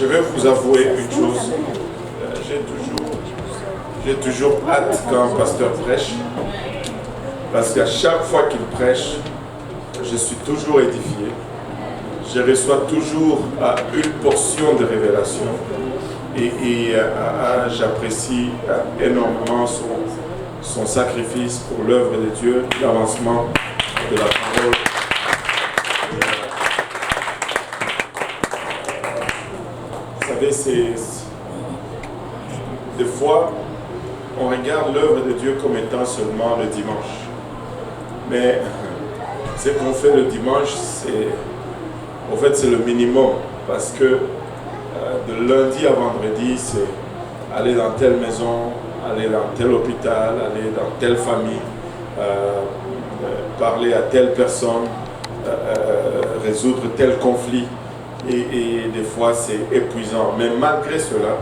Je vais vous avouer une chose. J'ai toujours hâte quand un pasteur prêche. Parce qu'à chaque fois qu'il prêche, je suis toujours édifié. Je reçois toujours une portion de révélation. Et j'apprécie énormément son sacrifice pour l'œuvre de Dieu, l'avancement de la parole. Vous savez, des fois, on regarde l'œuvre de Dieu comme étant seulement le dimanche. Mais ce qu'on fait le dimanche, c'est le minimum. Parce que de lundi à vendredi, c'est aller dans telle maison, aller dans tel hôpital, aller dans telle famille, parler à telle personne, résoudre tel conflit. Et des fois, c'est épuisant. Mais malgré cela,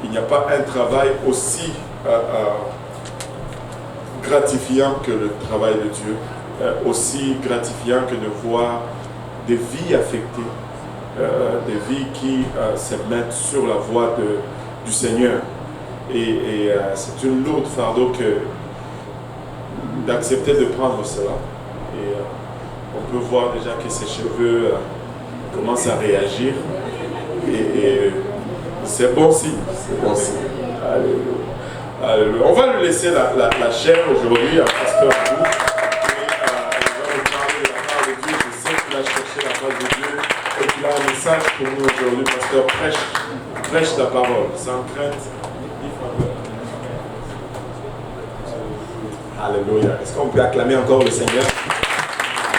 il n'y a pas un travail aussi gratifiant que le travail de Dieu, aussi gratifiant que de voir des vies affectées, des vies qui se mettent sur la voie du Seigneur. Et c'est une lourde fardeau d'accepter de prendre cela. Et on peut voir déjà que ses cheveux commencent à réagir. Et c'est bon signe. C'est bon signe. Alléluia. Alléluia. On va lui laisser la chair aujourd'hui à Pasteur Abou. Et il va nous parler de la part de Dieu. Je sais qu'il a cherché la face de Dieu. Et qu'il a un message pour nous aujourd'hui. Pasteur, prêche ta parole, sans crainte. Alléluia. Est-ce qu'on peut acclamer encore le Seigneur?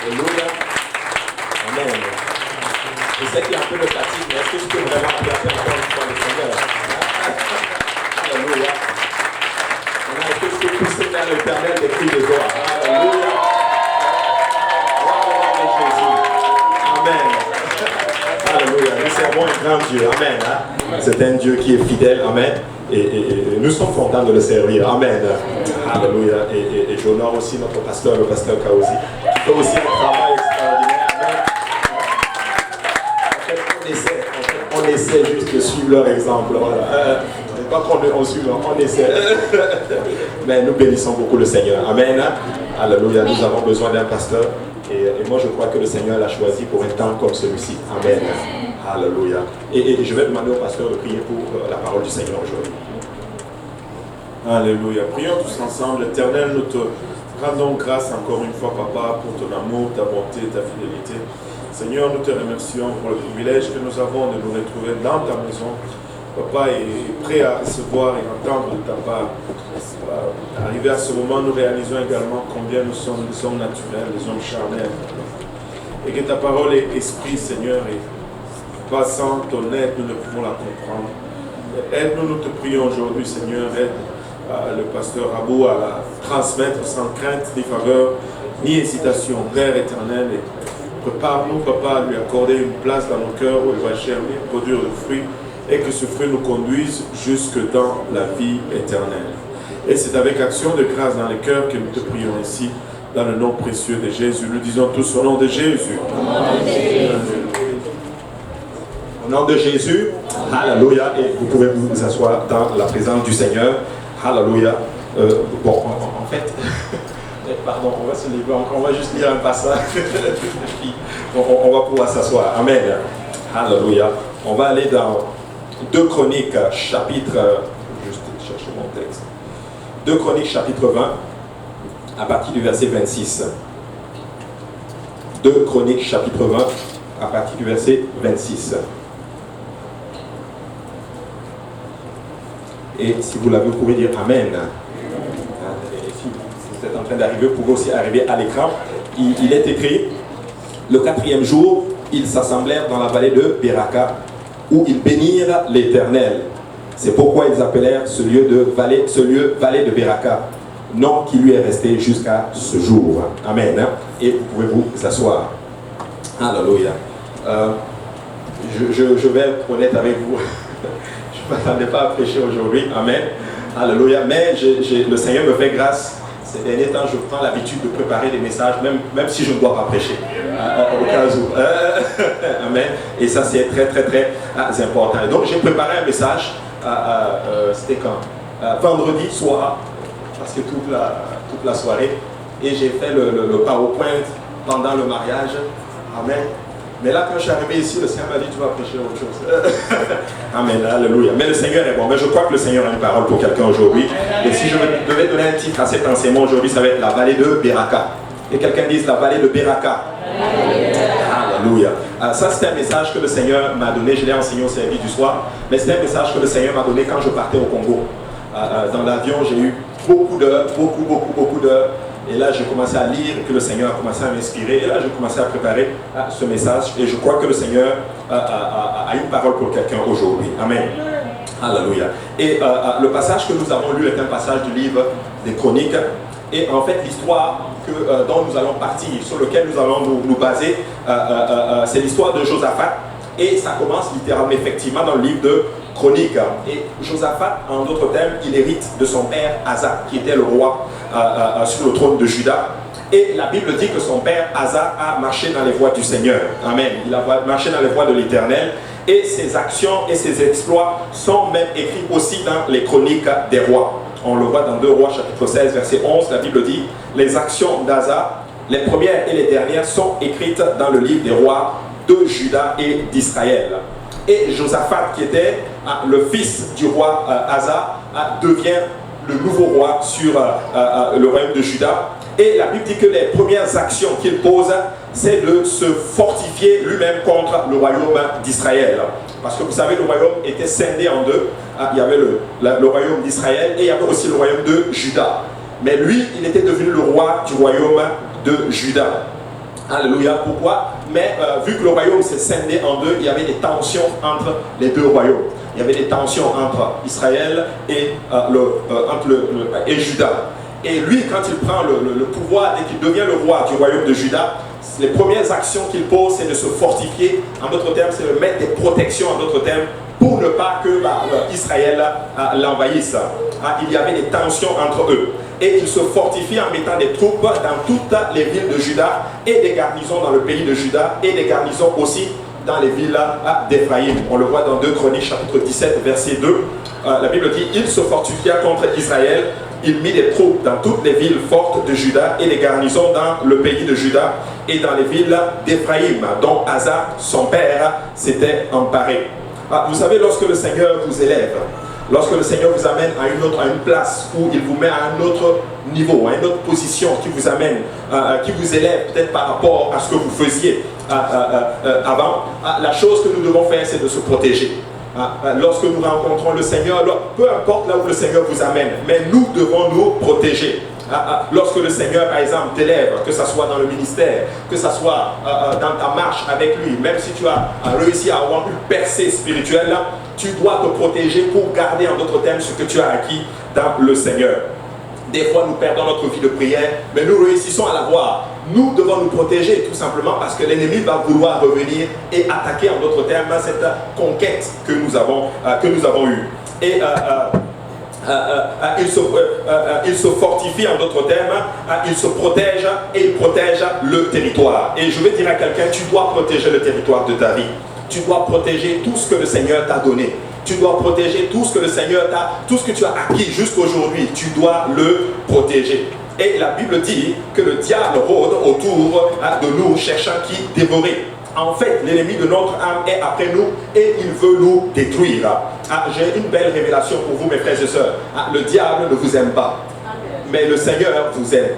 Alléluia. Amen. Je sais qu'il y a un peu de fatigue, mais est-ce que je peux vraiment acclamer encore une fois le Seigneur? Alléluia. Est-ce que je peux pousser vers l'Éternel des cris de joie? Alléluia. Amen. Alléluia. Nous servons un grand Dieu. Amen. C'est un Dieu qui est fidèle. Amen. Et nous sommes contents de le servir. Amen. Alléluia. Et j'honore aussi notre pasteur, le pasteur Kaosi, qui fait aussi un travail extraordinaire. Amen. On essaie juste de suivre leur exemple. Voilà. Pas qu'on suit, on essaie. Mais nous bénissons beaucoup le Seigneur. Amen. Alléluia. Nous avons besoin d'un pasteur. Et moi, je crois que le Seigneur l'a choisi pour un temps comme celui-ci. Amen. Alléluia. Et je vais demander au pasteur de prier pour la parole du Seigneur aujourd'hui. Alléluia. Prions tous ensemble. Éternel, nous te rendons grâce encore une fois, Papa, pour ton amour, ta bonté, ta fidélité. Seigneur, nous te remercions pour le privilège que nous avons de nous retrouver dans ta maison. Papa est prêt à recevoir et entendre de ta part. Arrivé à ce moment, nous réalisons également combien nous sommes des hommes naturels, des hommes charnels. Et que ta parole est esprit, Seigneur, et pas sans ton aide, nous ne pouvons la comprendre. Aide-nous, nous te prions aujourd'hui, Seigneur, aide le pasteur Abou à la transmettre sans crainte, ni faveur, ni hésitation. Père éternel, et prépare-nous, Papa, à lui accorder une place dans nos cœurs où il va germer, produire le fruit, et que ce fruit nous conduise jusque dans la vie éternelle. Et c'est avec action de grâce dans les cœurs que nous te prions ici, dans le nom précieux de Jésus. Nous disons tous au nom de Jésus. Au nom de Jésus. Alléluia. Et vous pouvez vous asseoir dans la présence du Seigneur. Alléluia. Bon, en fait, pardon, on va se lever encore, on va juste lire un passage. on va pouvoir s'asseoir. Amen. Alléluia. On va aller dans 2 Chroniques, chapitre, juste chercher mon texte. 2 Chroniques, chapitre 20, à partir du verset 26. 2 Chroniques, chapitre 20, à partir du verset 26. Et si vous l'avez, vous pouvez dire Amen. Et si vous êtes en train d'arriver, vous pouvez aussi arriver à l'écran. Il est écrit, le 4e jour, ils s'assemblèrent dans la vallée de Beraka, où ils bénirent l'Éternel. C'est pourquoi ils appelèrent ce lieu vallée de Beraka, nom qui lui est resté jusqu'à ce jour. Amen. Et vous pouvez vous asseoir. Alléluia. Je vais être honnête avec vous. Je ne m'attendais pas à prêcher aujourd'hui. Amen. Alléluia. Mais le Seigneur me fait grâce. Ces derniers temps, je prends l'habitude de préparer des messages, même si je ne dois pas prêcher. au cas où. Amen. Et ça, c'est très, très, très important. Et donc, j'ai préparé un message, c'était quand vendredi soir, parce que toute la soirée, et j'ai fait le PowerPoint pendant le mariage. Amen. Mais là, quand je suis arrivé ici, le Seigneur m'a dit, tu vas prêcher autre chose. Amen, alléluia. Mais le Seigneur est bon. Mais je crois que le Seigneur a une parole pour quelqu'un aujourd'hui. Et si je devais donner un titre à cet enseignement aujourd'hui, ça va être la vallée de Beraka. Et quelqu'un dise la vallée de Beraka. Alléluia. Ça, c'est un message que le Seigneur m'a donné. Je l'ai enseigné au service du soir. Mais c'est un message que le Seigneur m'a donné quand je partais au Congo. Dans l'avion, j'ai eu beaucoup d'heures. Et là, j'ai commencé à lire, que le Seigneur a commencé à m'inspirer. Et là, j'ai commencé à préparer ce message. Et je crois que le Seigneur a une parole pour quelqu'un aujourd'hui. Amen. Alléluia. Et le passage que nous avons lu est un passage du livre des Chroniques. Et en fait, l'histoire dont nous allons partir, sur lequel nous allons nous baser, c'est l'histoire de Josaphat. Et ça commence littéralement, effectivement, dans le livre de Chroniques. Et Josaphat, en d'autres termes, il hérite de son père Asa, qui était le roi sur le trône de Juda. Et la Bible dit que son père Asa a marché dans les voies du Seigneur. Amen. Il a marché dans les voies de l'Éternel. Et ses actions et ses exploits sont même écrits aussi dans les Chroniques des rois. On le voit dans 2 Rois, chapitre 16, verset 11. La Bible dit, les actions d'Asa, les premières et les dernières, sont écrites dans le livre des rois de Juda et d'Israël. Et Josaphat, qui était le fils du roi Asa, devient le nouveau roi sur le royaume de Juda. Et la Bible dit que les premières actions qu'il pose, c'est de se fortifier lui-même contre le royaume d'Israël. Parce que vous savez, le royaume était scindé en deux. Il y avait le royaume d'Israël et il y avait aussi le royaume de Juda. Mais lui, il était devenu le roi du royaume de Juda. Alléluia. Pourquoi? Mais vu que le royaume s'est scindé en deux, il y avait des tensions entre les deux royaumes. Il y avait des tensions entre Israël et, et Juda. Et lui, quand il prend le pouvoir et qu'il devient le roi du royaume de Juda, les premières actions qu'il pose, c'est de se fortifier. En d'autres termes, c'est de mettre des protections, en d'autres termes, pour ne pas que Israël l'envahisse. Il y avait des tensions entre eux. Et il se fortifie en mettant des troupes dans toutes les villes de Juda et des garnisons dans le pays de Juda et des garnisons aussi dans les villes d'Éphraïm. On le voit dans 2 Chroniques, chapitre 17, verset 2. La Bible dit, il se fortifia contre Israël. Il mit des troupes dans toutes les villes fortes de Juda et des garnisons dans le pays de Juda et dans les villes d'Éphraïm, dont Asa, son père, s'était emparé. Vous savez, lorsque le Seigneur vous élève, lorsque le Seigneur vous amène à une place où il vous met à un autre niveau, à une autre position qui vous amène, qui vous élève peut-être par rapport à ce que vous faisiez avant, la chose que nous devons faire, c'est de se protéger. Lorsque nous rencontrons le Seigneur, peu importe là où le Seigneur vous amène, mais nous devons nous protéger. Lorsque le Seigneur, par exemple, t'élève, que ce soit dans le ministère, que ce soit dans ta marche avec lui, même si tu as réussi à avoir une percée spirituelle, tu dois te protéger pour garder en d'autres termes ce que tu as acquis dans le Seigneur. Des fois, nous perdons notre vie de prière, mais nous réussissons à l'avoir. Nous devons nous protéger tout simplement parce que l'ennemi va vouloir revenir et attaquer en d'autres termes cette conquête que nous avons eue. Et il se fortifie en d'autres termes, il se protège et il protège le territoire. Et je vais dire à quelqu'un, tu dois protéger le territoire de ta vie. Tu dois protéger tout ce que le Seigneur t'a donné. Tu dois protéger tout ce que le Seigneur t'a, tout ce que tu as acquis jusqu'aujourd'hui. Tu dois le protéger. Et la Bible dit que le diable rôde autour de nous, cherchant qui dévorer. En fait, l'ennemi de notre âme est après nous et il veut nous détruire. J'ai une belle révélation pour vous, mes frères et sœurs. Le diable ne vous aime pas, mais le Seigneur vous aime.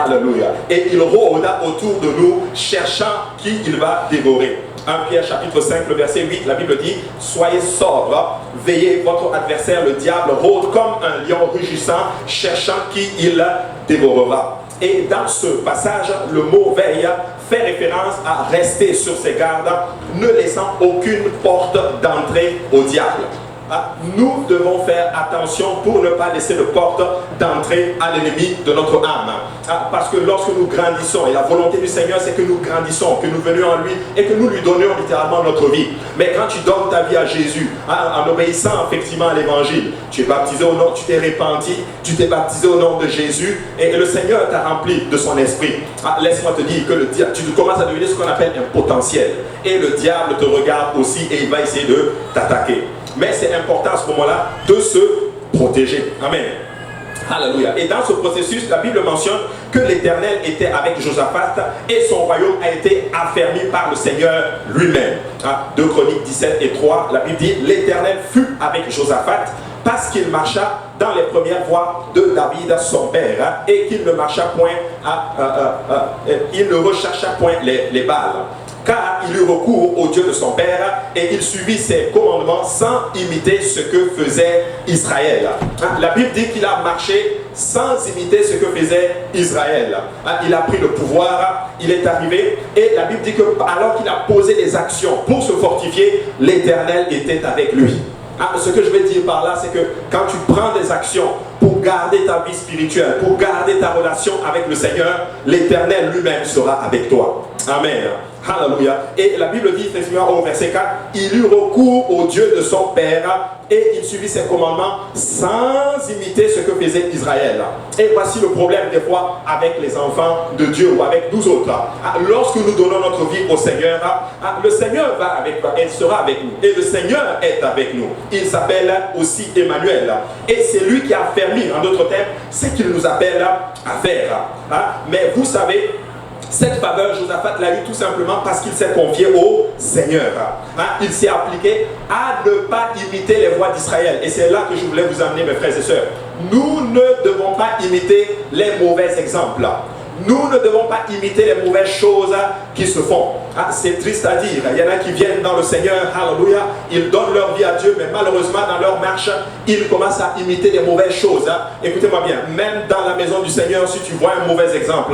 Alléluia. Et il rôde autour de nous, cherchant qui il va dévorer. 1 Pierre chapitre 5, le verset 8, la Bible dit, soyez sobres, veillez, votre adversaire, le diable, rôde comme un lion rugissant, cherchant qui il dévorera. Et dans ce passage, le mot veille fait référence à rester sur ses gardes, ne laissant aucune porte d'entrée au diable. nous devons faire attention pour ne pas laisser de porte d'entrée à l'ennemi de notre âme. Parce que lorsque nous grandissons, et la volonté du Seigneur c'est que nous grandissons, que nous venions en lui et que nous lui donnions littéralement notre vie. Mais quand tu donnes ta vie à Jésus, en obéissant effectivement à l'évangile, tu es baptisé au nom, tu t'es repenti, tu t'es baptisé au nom de Jésus et le Seigneur t'a rempli de son esprit. Laisse-moi te dire que le diable, tu commences à devenir ce qu'on appelle un potentiel. Et le diable te regarde aussi et il va essayer de t'attaquer. Mais c'est important à ce moment-là de se protéger. Amen. Alléluia. Et dans ce processus, la Bible mentionne que l'Éternel était avec Josaphat et son royaume a été affermi par le Seigneur lui-même. 2 Chroniques 17 et 3, la Bible dit « L'Éternel fut avec Josaphat parce qu'il marcha dans les premières voies de David son père et qu'il ne marcha point il ne rechercha point les Baals. Car il eut recours au Dieu de son père et il suivit ses commandements sans imiter ce que faisait Israël. La Bible dit qu'il a marché sans imiter ce que faisait Israël. Il a pris le pouvoir, il est arrivé et la Bible dit que alors qu'il a posé des actions pour se fortifier, l'Éternel était avec lui. Ce que je vais dire par là, c'est que quand tu prends des actions pour garder ta vie spirituelle, pour garder ta relation avec le Seigneur, l'Éternel lui-même sera avec toi. Amen. Alléluia. Et la Bible dit, effectivement, au verset 4, il eut recours au Dieu de son père et il suivit ses commandements sans imiter ce que faisait Israël. Et voici le problème des fois avec les enfants de Dieu ou avec nous autres. Lorsque nous donnons notre vie au Seigneur, le Seigneur va avec nous, il sera avec nous. Et le Seigneur est avec nous. Il s'appelle aussi Emmanuel. Et c'est lui qui a fermé, en d'autres termes, ce qu'il nous appelle à faire. Mais vous savez, cette faveur, Josaphat l'a eu tout simplement parce qu'il s'est confié au Seigneur. Il s'est appliqué à ne pas imiter les voies d'Israël. Et c'est là que je voulais vous amener, mes frères et sœurs. Nous ne devons pas imiter les mauvais exemples. Nous ne devons pas imiter les mauvaises choses qui se font. C'est triste à dire. Il y en a qui viennent dans le Seigneur, alléluia, ils donnent leur vie à Dieu, mais malheureusement dans leur marche, ils commencent à imiter des mauvaises choses. Écoutez-moi bien, même dans la maison du Seigneur, si tu vois un mauvais exemple,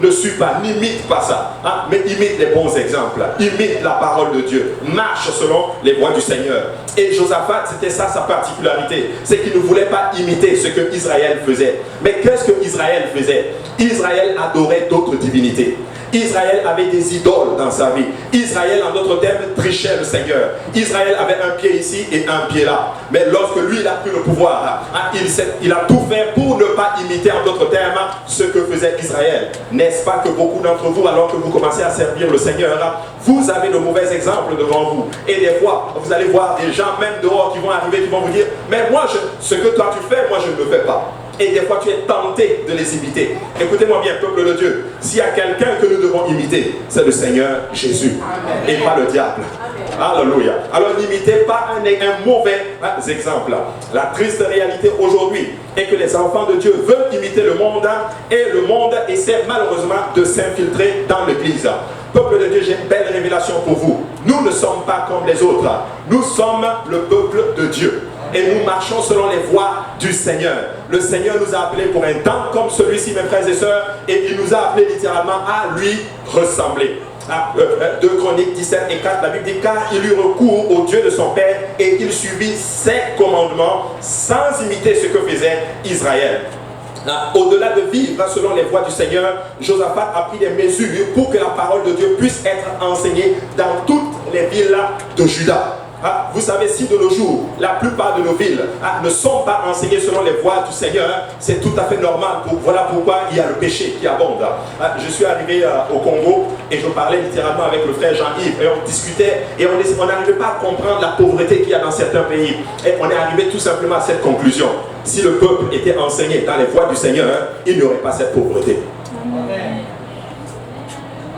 ne suis pas, n'imite pas ça, mais imite les bons exemples, imite la parole de Dieu, marche selon les voies du Seigneur. Et Josaphat, c'était ça sa particularité, c'est qu'il ne voulait pas imiter ce que Israël faisait. Mais qu'est-ce que Israël faisait? Israël adorait d'autres divinités. Israël avait des idoles dans sa vie. Israël, en d'autres termes, trichait le Seigneur. Israël avait un pied ici et un pied là. Mais lorsque lui, il a pris le pouvoir, il a tout fait pour ne pas imiter, en d'autres termes, ce que faisait Israël. N'est-ce pas que beaucoup d'entre vous, alors que vous commencez à servir le Seigneur, vous avez de mauvais exemples devant vous. Et des fois, vous allez voir des gens, même dehors, qui vont arriver, qui vont vous dire, mais moi, ce que toi tu fais, moi, je ne le fais pas. Et des fois tu es tenté de les imiter. Écoutez-moi bien, peuple de Dieu, s'il y a quelqu'un que nous devons imiter, c'est le Seigneur Jésus. Amen. Et pas le diable. Amen. Alléluia. Alors n'imitez pas un mauvais exemple. La triste réalité aujourd'hui est que les enfants de Dieu veulent imiter le monde et le monde essaie malheureusement de s'infiltrer dans l'église. Peuple de Dieu, j'ai une belle révélation pour vous. Nous ne sommes pas comme les autres. Nous sommes le peuple de Dieu. Et nous marchons selon les voies du Seigneur. Le Seigneur nous a appelés pour un temps comme celui-ci, mes frères et sœurs, et il nous a appelés littéralement à lui ressembler. 2 Chroniques 17 et 4, la Bible dit, car il eut recours au Dieu de son père et il suivit ses commandements sans imiter ce que faisait Israël. Au-delà de vivre selon les voies du Seigneur, Josaphat a pris des mesures pour que la parole de Dieu puisse être enseignée dans toutes les villes de Juda. Vous savez, si de nos jours, la plupart de nos villes ne sont pas enseignées selon les voies du Seigneur, c'est tout à fait normal. Voilà pourquoi il y a le péché qui abonde. Je suis arrivé au Congo et je parlais littéralement avec le frère Jean-Yves et on discutait et on n'arrivait pas à comprendre la pauvreté qu'il y a dans certains pays. Et on est arrivé tout simplement à cette conclusion. Si le peuple était enseigné dans les voies du Seigneur, il n'y aurait pas cette pauvreté. Amen.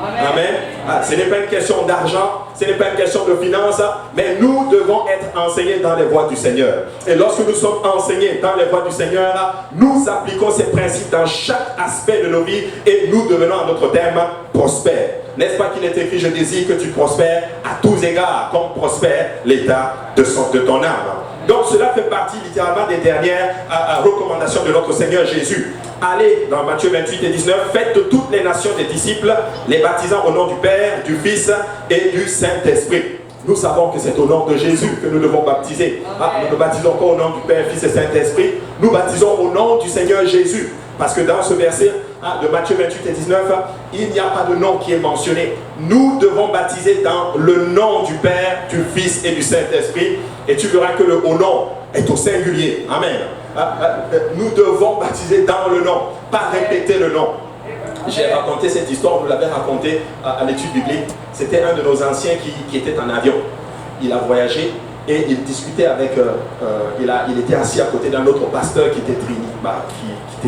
Amen. Ce n'est pas une question d'argent, ce n'est pas une question de finances, mais nous devons être enseignés dans les voies du Seigneur. Et lorsque nous sommes enseignés dans les voies du Seigneur, nous appliquons ces principes dans chaque aspect de nos vies et nous devenons en notre terme prospères. N'est-ce pas qu'il est écrit, je désire que tu prospères à tous égards, comme prospère l'état de ton âme. Donc cela fait partie littéralement des dernières recommandations de notre Seigneur Jésus. Allez dans Matthieu 28 et 19, faites de toutes les nations des disciples, les baptisant au nom du Père, du Fils et du Saint-Esprit. nous savons que c'est au nom de Jésus que nous devons baptiser. Nous ne baptisons pas au nom du Père, Fils et Saint-Esprit. Nous baptisons au nom du Seigneur Jésus. Parce que dans ce verset de Matthieu 28 et 19, il n'y a pas de nom qui est mentionné. Nous devons baptiser dans le nom du Père, du Fils et du Saint-Esprit. Et tu verras que le haut nom est au singulier. Amen. Nous devons baptiser dans le nom, pas répéter le nom. J'ai raconté cette histoire, vous l'avez raconté à l'étude biblique. C'était un de nos anciens qui était en avion. Il a voyagé et il discutait avec, il était assis à côté d'un autre pasteur qui était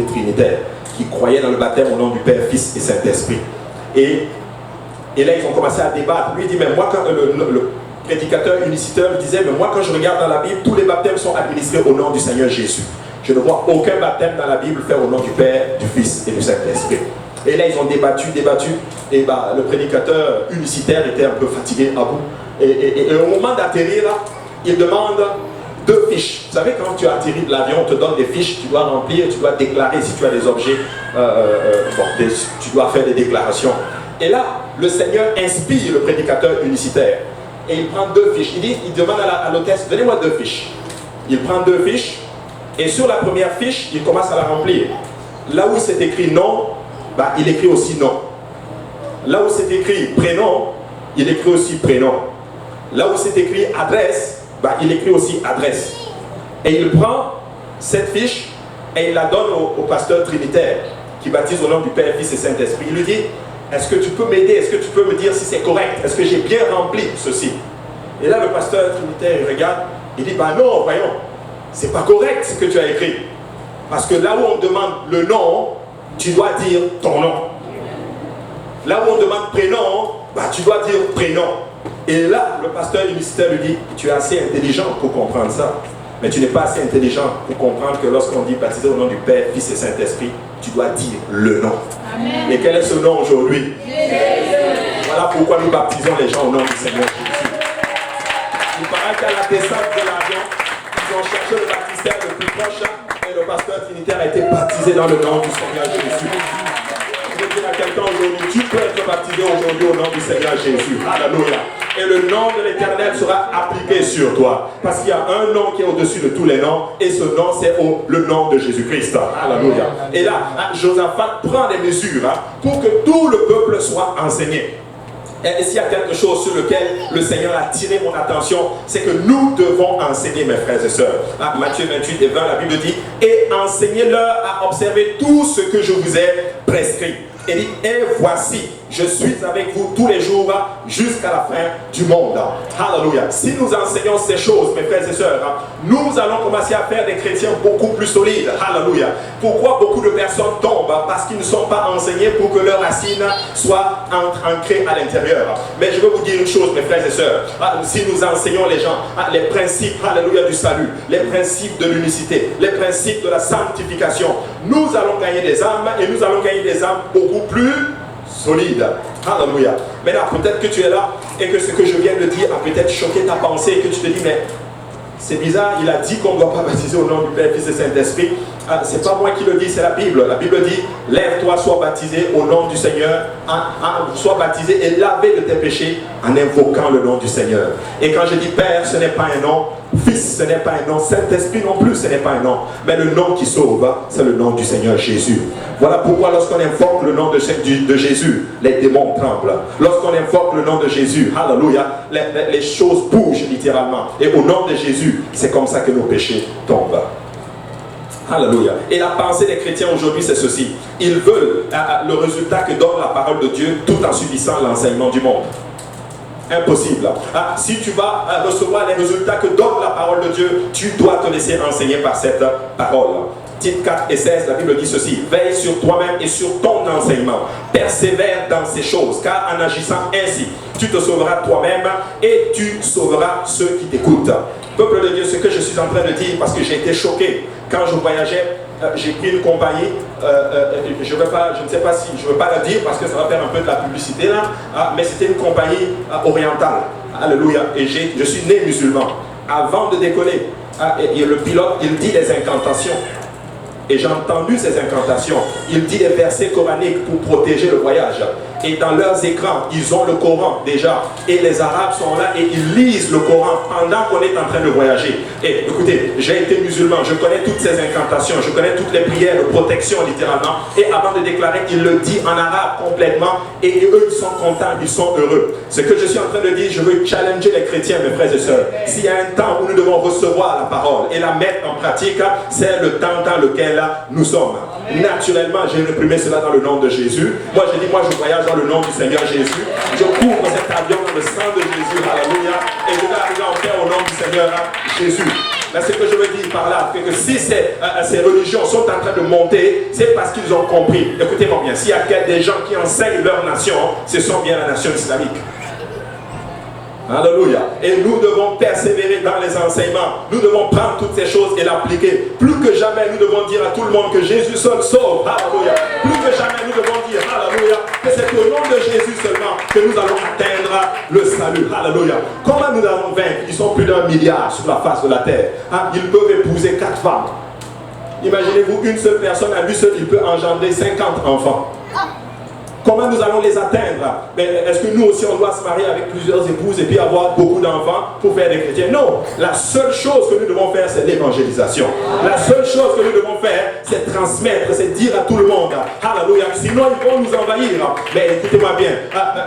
trinitaire, qui croyait dans le baptême au nom du Père, Fils et Saint-Esprit. Et là, ils ont commencé à débattre. Lui, il dit, mais moi, quand le prédicateur uniciteur disait, mais moi, quand je regarde dans la Bible, tous les baptêmes sont administrés au nom du Seigneur Jésus. Je ne vois aucun baptême dans la Bible fait au nom du Père, du Fils et du Saint-Esprit. Et là, ils ont débattu. Et le prédicateur unicitaire était un peu fatigué à bout. Et au moment d'atterrir, il demande 2 fiches. Vous savez, quand tu atterris de l'avion, on te donne des fiches, tu dois remplir, tu dois déclarer si tu as des objets, tu dois faire des déclarations. Et là, le Seigneur inspire le prédicateur unicitaire. Et il prend 2 fiches. Il demande à l'hôtesse, donnez-moi 2 fiches. Il prend 2 fiches. Et sur la première fiche, il commence à la remplir. Là où c'est écrit nom, il écrit aussi nom. Là où c'est écrit prénom, il écrit aussi prénom. Là où c'est écrit adresse, il écrit aussi adresse. Et il prend cette fiche et il la donne au pasteur trinitaire qui baptise au nom du Père, Fils et Saint-Esprit. Il lui dit, est-ce que tu peux m'aider? Est-ce que tu peux me dire si c'est correct? Est-ce que j'ai bien rempli ceci? Et là, le pasteur trinitaire, il regarde, il dit, non, voyons, c'est pas correct ce que tu as écrit. Parce que là où on demande le nom, tu dois dire ton nom. Là où on demande prénom, tu dois dire prénom. Et là, le pasteur unicitaire lui dit, tu es assez intelligent pour comprendre ça. Mais tu n'es pas assez intelligent pour comprendre que lorsqu'on dit baptiser au nom du Père, Fils et Saint-Esprit, tu dois dire le nom. Amen. Et quel est ce nom aujourd'hui? Voilà pourquoi nous baptisons les gens au nom du Seigneur Jésus. Il paraît qu'à la descente de l'avion, ils ont cherché le baptistère le plus proche et le pasteur trinitaire a été baptisé dans le nom du Seigneur Jésus. Je veux dire à quelqu'un aujourd'hui, tu peux être baptisé aujourd'hui au nom du Seigneur Jésus. Alléluia. Et le nom de l'Éternel sera appliqué sur toi. Parce qu'il y a un nom qui est au-dessus de tous les noms. Et ce nom, c'est le nom de Jésus-Christ. Alléluia. Et là, Josaphat prend des mesures pour que tout le peuple soit enseigné. Et s'il y a quelque chose sur lequel le Seigneur a tiré mon attention, c'est que nous devons enseigner, mes frères et sœurs. Matthieu 28 et 20, la Bible dit, et enseignez-leur à observer tout ce que je vous ai prescrit. Et dit, et voici, je suis avec vous tous les jours jusqu'à la fin du monde. Alléluia. Si nous enseignons ces choses, mes frères et sœurs, nous allons commencer à faire des chrétiens beaucoup plus solides. Alléluia. Pourquoi beaucoup de personnes tombent? Parce qu'ils ne sont pas enseignés pour que leurs racines soient ancrées à l'intérieur. Mais je veux vous dire une chose, mes frères et sœurs. Si nous enseignons les gens les principes, alléluia, du salut, les principes de l'unicité, les principes de la sanctification, nous allons gagner des âmes et nous allons gagner des âmes beaucoup plus solide. Alléluia. Maintenant, peut-être que tu es là et que ce que je viens de dire a peut-être choqué ta pensée et que tu te dis, mais c'est bizarre, il a dit qu'on ne doit pas baptiser au nom du Père, Fils et Saint-Esprit. C'est pas moi qui le dis, c'est la Bible. La Bible dit, lève-toi, sois baptisé au nom du Seigneur, sois baptisé et lavé de tes péchés en invoquant le nom du Seigneur. Et quand je dis Père, ce n'est pas un nom, Fils, ce n'est pas un nom, Saint-Esprit non plus, ce n'est pas un nom, mais le nom qui sauve, c'est le nom du Seigneur Jésus. Voilà pourquoi lorsqu'on invoque le nom de Jésus, les démons tremblent. Lorsqu'on invoque le nom de Jésus, alléluia, les choses bougent littéralement. Et au nom de Jésus, c'est comme ça que nos péchés tombent. Alléluia. Et la pensée des chrétiens aujourd'hui, c'est ceci. Ils veulent le résultat que donne la parole de Dieu tout en subissant l'enseignement du monde. Impossible. Si tu vas recevoir les résultats que donne la parole de Dieu, tu dois te laisser enseigner par cette parole. Titre 4 et 16, la Bible dit ceci. Veille sur toi-même et sur ton enseignement. Persévère dans ces choses, car en agissant ainsi, tu te sauveras toi-même et tu sauveras ceux qui t'écoutent. Peuple de Dieu, ce que je suis en train de dire, parce que j'ai été choqué quand je voyageais, j'ai pris une compagnie, je ne sais pas si, je ne veux pas la dire parce que ça va faire un peu de la publicité là, mais c'était une compagnie orientale. Alléluia. Et je suis né musulman. Avant de décoller, et le pilote, il dit les incantations. Et j'ai entendu ces incantations. Il dit des versets coraniques pour protéger le voyage. Et dans leurs écrans, ils ont le Coran déjà. Et les Arabes sont là et ils lisent le Coran pendant qu'on est en train de voyager. Et écoutez, j'ai été musulman, je connais toutes ces incantations, je connais toutes les prières de protection littéralement. Et avant de déclarer, il le dit en arabe complètement. Et eux, ils sont contents, ils sont heureux. Ce que je suis en train de dire, je veux challenger les chrétiens, mes frères et sœurs. S'il y a un temps où nous devons recevoir la parole et la mettre en pratique, c'est le temps dans lequel nous sommes. Naturellement, j'ai réprimé cela dans le nom de Jésus. Moi, je dis, moi, je voyage dans le nom du Seigneur Jésus. Je couvre cet avion dans le sang de Jésus. Alléluia. Et je vais arriver en paix au nom du Seigneur Jésus. Mais ce que je veux dire par là, c'est que si ces religions sont en train de monter, c'est parce qu'ils ont compris. Écoutez-moi bien, s'il y a des gens qui enseignent leur nation, ce sont bien la nation islamique. Alléluia. Et nous devons persévérer dans les enseignements. Nous devons prendre toutes ces choses et l'appliquer. Plus que jamais, nous devons dire à tout le monde que Jésus seul sauve. Alléluia. Plus que jamais, nous devons dire, alléluia, que c'est au nom de Jésus seulement que nous allons atteindre le salut. Alléluia. Comment nous allons vaincre? Ils sont plus d'1 milliard sur la face de la terre. Ils peuvent épouser 4 femmes. Imaginez-vous, une seule personne, à lui seul, il peut engendrer 50 enfants. Comment nous allons les atteindre? Est-ce que nous aussi on doit se marier avec plusieurs épouses et puis avoir beaucoup d'enfants pour faire des chrétiens? Non. La seule chose que nous devons faire, c'est l'évangélisation. La seule chose que nous devons faire, c'est transmettre, c'est dire à tout le monde. Alléluia. Sinon ils vont nous envahir. Mais écoutez-moi bien.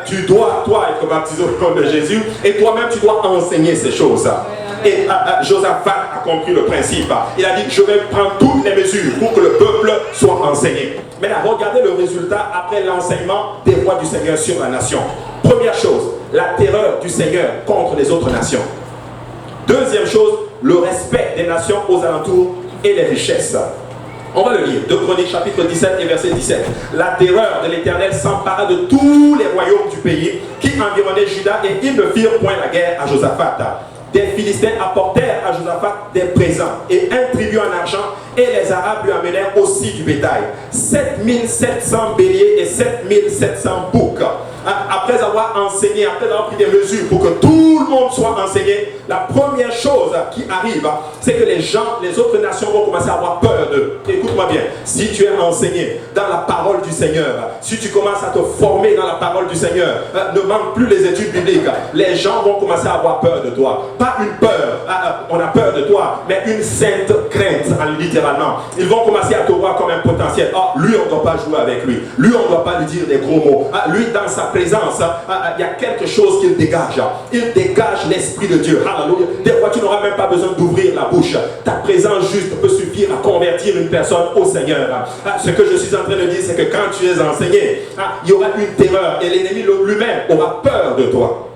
Tu dois, toi, être baptisé au nom de Jésus et toi-même tu dois enseigner ces choses. Et Josaphat a compris le principe. Il a dit, je vais prendre toutes les mesures pour que le peuple soit enseigné. Maintenant, regardez le résultat après l'enseignement des voies du Seigneur sur la nation. Première chose, la terreur du Seigneur contre les autres nations. Deuxième chose, le respect des nations aux alentours et les richesses. On va le lire. 2 Chroniques chapitre 17 et verset 17. La terreur de l'Éternel s'empara de tous les royaumes du pays qui environnaient Juda et ils ne firent point la guerre à Josaphat. Des Philistins apportèrent à Josaphat des présents et un tribut en argent, et les Arabes lui amenèrent aussi du bétail. 7700 béliers et 7700 boucs. Après avoir enseigné, après avoir pris des mesures pour que tout le monde soit enseigné, la première chose qui arrive, c'est que les gens, les autres nations vont commencer à avoir peur d'eux. Écoute-moi bien, si tu es enseigné dans la parole du Seigneur, si tu commences à te former dans la parole du Seigneur, ne manque plus les études bibliques, les gens vont commencer à avoir peur de toi. Pas une peur, on a peur de toi, mais une sainte crainte, littéralement. Ils vont commencer à te voir comme un potentiel. Oh, lui, on ne doit pas jouer avec lui. Lui, on ne doit pas lui dire des gros mots. Lui, dans sa présence, il y a quelque chose qu'il dégage. Il dégage l'Esprit de Dieu. Alléluia. Des fois, tu n'auras même pas besoin d'ouvrir la bouche. Ta présence juste peut suffire à convertir une personne au Seigneur. Ce que je suis en train de dire, c'est que quand tu es enseigné, il y aura une terreur et l'ennemi lui-même aura peur de toi.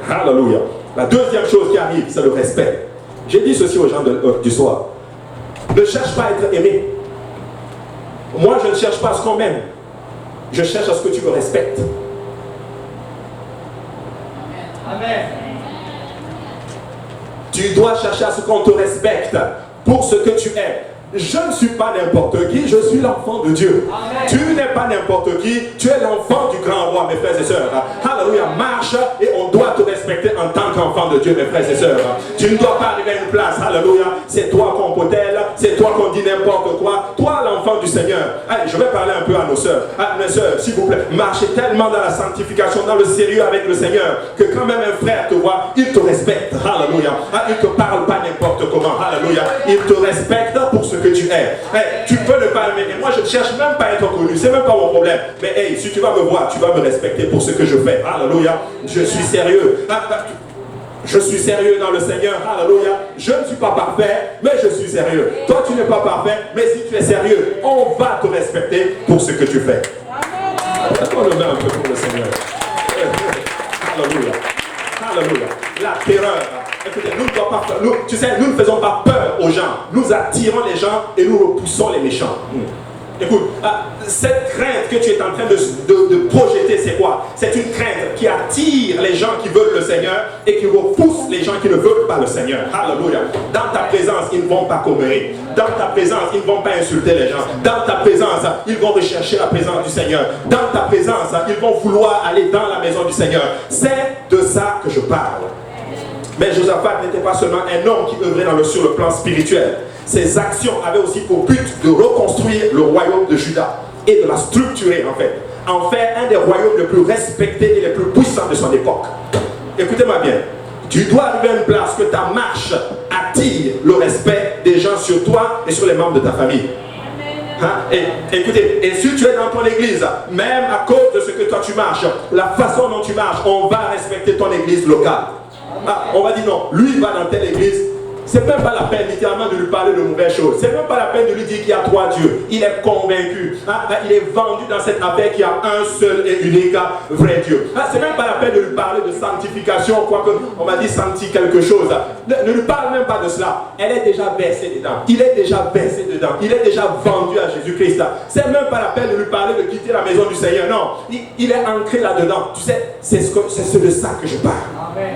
Alléluia. La deuxième chose qui arrive, c'est le respect. J'ai dit ceci aux gens du soir. Ne cherche pas à être aimé. Moi, je ne cherche pas à ce qu'on m'aime. Je cherche à ce que tu me respectes. Amen. Tu dois chercher à ce qu'on te respecte pour ce que tu es. Je ne suis pas n'importe qui, je suis l'enfant de Dieu. Amen. Tu n'es pas n'importe qui, tu es l'enfant du grand roi, mes frères et sœurs. Alléluia, marche et on doit te respecter en tant qu'enfant de Dieu, mes frères et sœurs. Tu ne dois pas arriver à une place, alléluia, c'est toi qu'on potèle, c'est toi qu'on dit n'importe quoi. Toi, l'enfant du Seigneur. Allez, je vais parler un peu à nos sœurs. Mes sœurs, s'il vous plaît, marchez tellement dans la sanctification, dans le sérieux avec le Seigneur, que quand même un frère te voit, il te respecte. Alléluia. Il ne te parle pas n'importe comment. Alléluia. Il te respecte pour ce que tu es. Tu peux ne pas aimer. Et moi, je ne cherche même pas à être connu. C'est même pas mon problème. Mais hey, si tu vas me voir, tu vas me respecter pour ce que je fais. Alléluia. Je suis sérieux. Je suis sérieux dans le Seigneur. Alléluia. Je ne suis pas parfait, mais je suis sérieux. Toi, tu n'es pas parfait, mais si tu es sérieux, on va te respecter pour ce que tu fais. On le met un peu pour le Seigneur. Alléluia. Alléluia. La terreur. Écoutez, nous ne faisons pas peur aux gens. Nous attirons les gens et nous repoussons les méchants. Écoute, cette crainte que tu es en train de projeter, c'est quoi? C'est une crainte qui attire les gens qui veulent le Seigneur et qui repousse les gens qui ne veulent pas le Seigneur. Alléluia. Dans ta présence, ils ne vont pas commérer. Dans ta présence, ils ne vont pas insulter les gens. Dans ta présence, ils vont rechercher la présence du Seigneur. Dans ta présence, ils vont vouloir aller dans la maison du Seigneur. C'est de ça que je parle. Mais Josaphat n'était pas seulement un homme qui œuvrait sur le plan spirituel. Ses actions avaient aussi pour but de reconstruire le royaume de Juda et de la structurer en fait. en fait un des royaumes les plus respectés et les plus puissants de son époque. Écoutez-moi bien. Tu dois arriver à une place que ta marche attire le respect des gens sur toi et sur les membres de ta famille. Hein? Et écoutez, et si tu es dans ton église, même à cause de ce que toi tu marches, la façon dont tu marches, on va respecter ton église locale. Ah, on va dire non, lui il va dans telle église. C'est même pas la peine littéralement de lui parler de mauvaises choses. C'est même pas la peine de lui dire qu'il y a 3 dieux. Il est convaincu. Il est vendu dans cette affaire qu'il y a un seul et unique vrai Dieu. C'est même pas la peine de lui parler de sanctification, quoique on m'a dit sancti quelque chose. Ne lui parle même pas de cela. Elle est déjà versée dedans. Il est déjà versé dedans. Il est déjà vendu à Jésus-Christ. C'est même pas la peine de lui parler de quitter la maison du Seigneur. Non, il est ancré là-dedans. Tu sais, c'est de ça que je parle. Amen.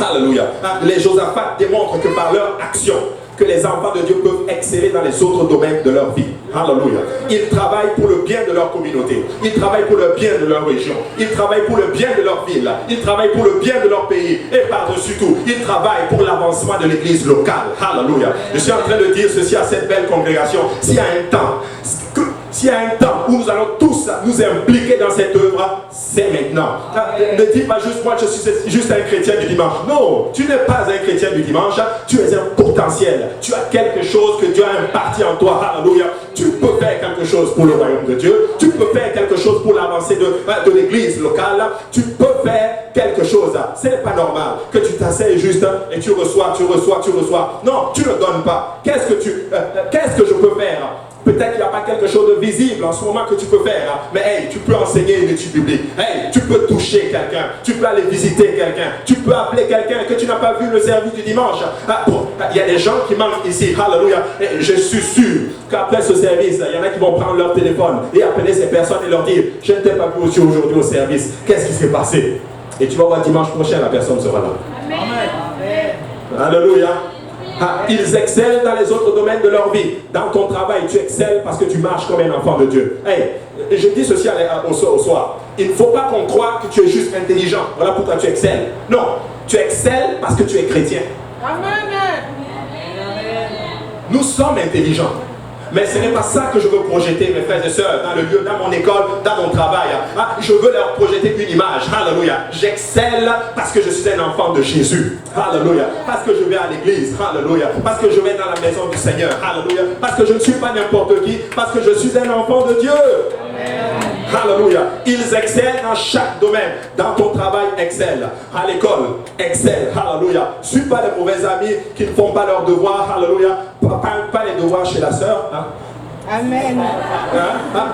Alléluia. Les Josaphat démontrent que par leur action, que les enfants de Dieu peuvent exceller dans les autres domaines de leur vie. Alléluia. Ils travaillent pour le bien de leur communauté. Ils travaillent pour le bien de leur région. Ils travaillent pour le bien de leur ville. Ils travaillent pour le bien de leur pays. Et par-dessus tout, ils travaillent pour l'avancement de l'église locale. Alléluia. Je suis en train de dire ceci à cette belle congrégation. S'il y a un temps où nous allons tous nous impliquer dans cette œuvre, c'est maintenant. Ne dis pas juste moi je suis juste un chrétien du dimanche. Non, tu n'es pas un chrétien du dimanche, tu es un potentiel. Tu as quelque chose que Dieu a imparti en toi. Alléluia. Tu peux faire quelque chose pour le royaume de Dieu. Tu peux faire quelque chose pour l'avancée de l'église locale. Tu peux faire quelque chose. Ce n'est pas normal que tu t'asseyes juste et tu reçois. Non, tu ne donnes pas. Qu'est-ce que je peux faire? Peut-être qu'il n'y a pas quelque chose de visible en ce moment que tu peux faire, mais hey, tu peux enseigner une étude biblique, hey, tu peux toucher quelqu'un, tu peux aller visiter quelqu'un, tu peux appeler quelqu'un que tu n'as pas vu le service du dimanche. Il y a des gens qui manquent ici, alléluia, et je suis sûr qu'après ce service, il y en a qui vont prendre leur téléphone et appeler ces personnes et leur dire, je ne t'ai pas vu aussi aujourd'hui au service, qu'est-ce qui s'est passé? Et tu vas voir dimanche prochain, la personne sera là. Amen. Alléluia. Ils excellent dans les autres domaines de leur vie. Dans ton travail, tu excelles parce que tu marches comme un enfant de Dieu. Hey, je dis ceci au soir. Il ne faut pas qu'on croie que tu es juste intelligent. Voilà pourquoi tu excelles. Non, tu excelles parce que tu es chrétien. Amen. Nous sommes intelligents. Mais ce n'est pas ça que je veux projeter, mes frères et sœurs, dans le lieu, dans mon école, dans mon travail. Je veux leur projeter une image. Alléluia. J'excelle parce que je suis un enfant de Jésus. Alléluia. Parce que je vais à l'église. Alléluia. Parce que je vais dans la maison du Seigneur. Alléluia. Parce que je ne suis pas n'importe qui. Parce que je suis un enfant de Dieu. Amen. Alléluia. Ils excellent dans chaque domaine. Dans ton travail, excelle. À l'école, excelle. Alléluia. Suis pas les mauvais amis qui ne font pas leurs devoirs. Alléluia. Pas les devoirs chez la sœur. Amen.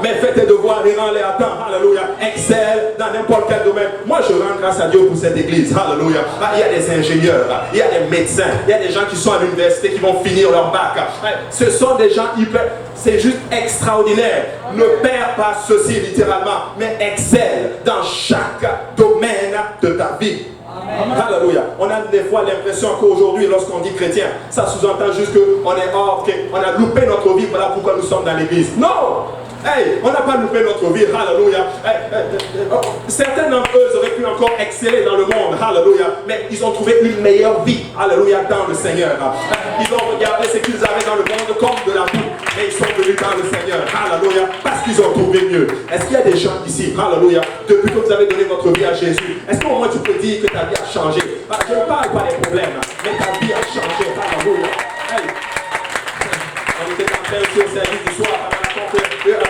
Mais fais tes devoirs et rends-les à temps. Alléluia. Excelle dans n'importe quel domaine. Moi, je rends grâce à Dieu pour cette église. Alléluia. Il y a des ingénieurs, il y a des médecins, il y a des gens qui sont à l'université qui vont finir leur bac. Ce sont des gens hyper. C'est juste extraordinaire. Ne perds pas ceci littéralement, mais excelle dans chaque domaine de ta vie. Amen. Alléluia. On a des fois l'impression qu'aujourd'hui, lorsqu'on dit chrétien, ça sous-entend juste qu'on est hors, on a loupé notre vie, voilà pourquoi nous sommes dans l'église. Non! Hey, on n'a pas loupé notre vie, alléluia. Certains d'entre eux auraient pu encore exceller dans le monde, alléluia, mais ils ont trouvé une meilleure vie, alléluia, dans le Seigneur. Ils ont regardé ce qu'ils avaient dans le monde comme de la boue, mais ils sont venus dans le Seigneur, alléluia, parce qu'ils ont trouvé mieux. Est-ce qu'il y a des gens ici, alléluia, depuis que vous avez donné votre vie à Jésus, est-ce qu'au moins tu peux dire que ta vie a changé? Je ne parle pas des problèmes, mais ta vie a changé, alléluia. Hey. On était en train aussi au service du soir,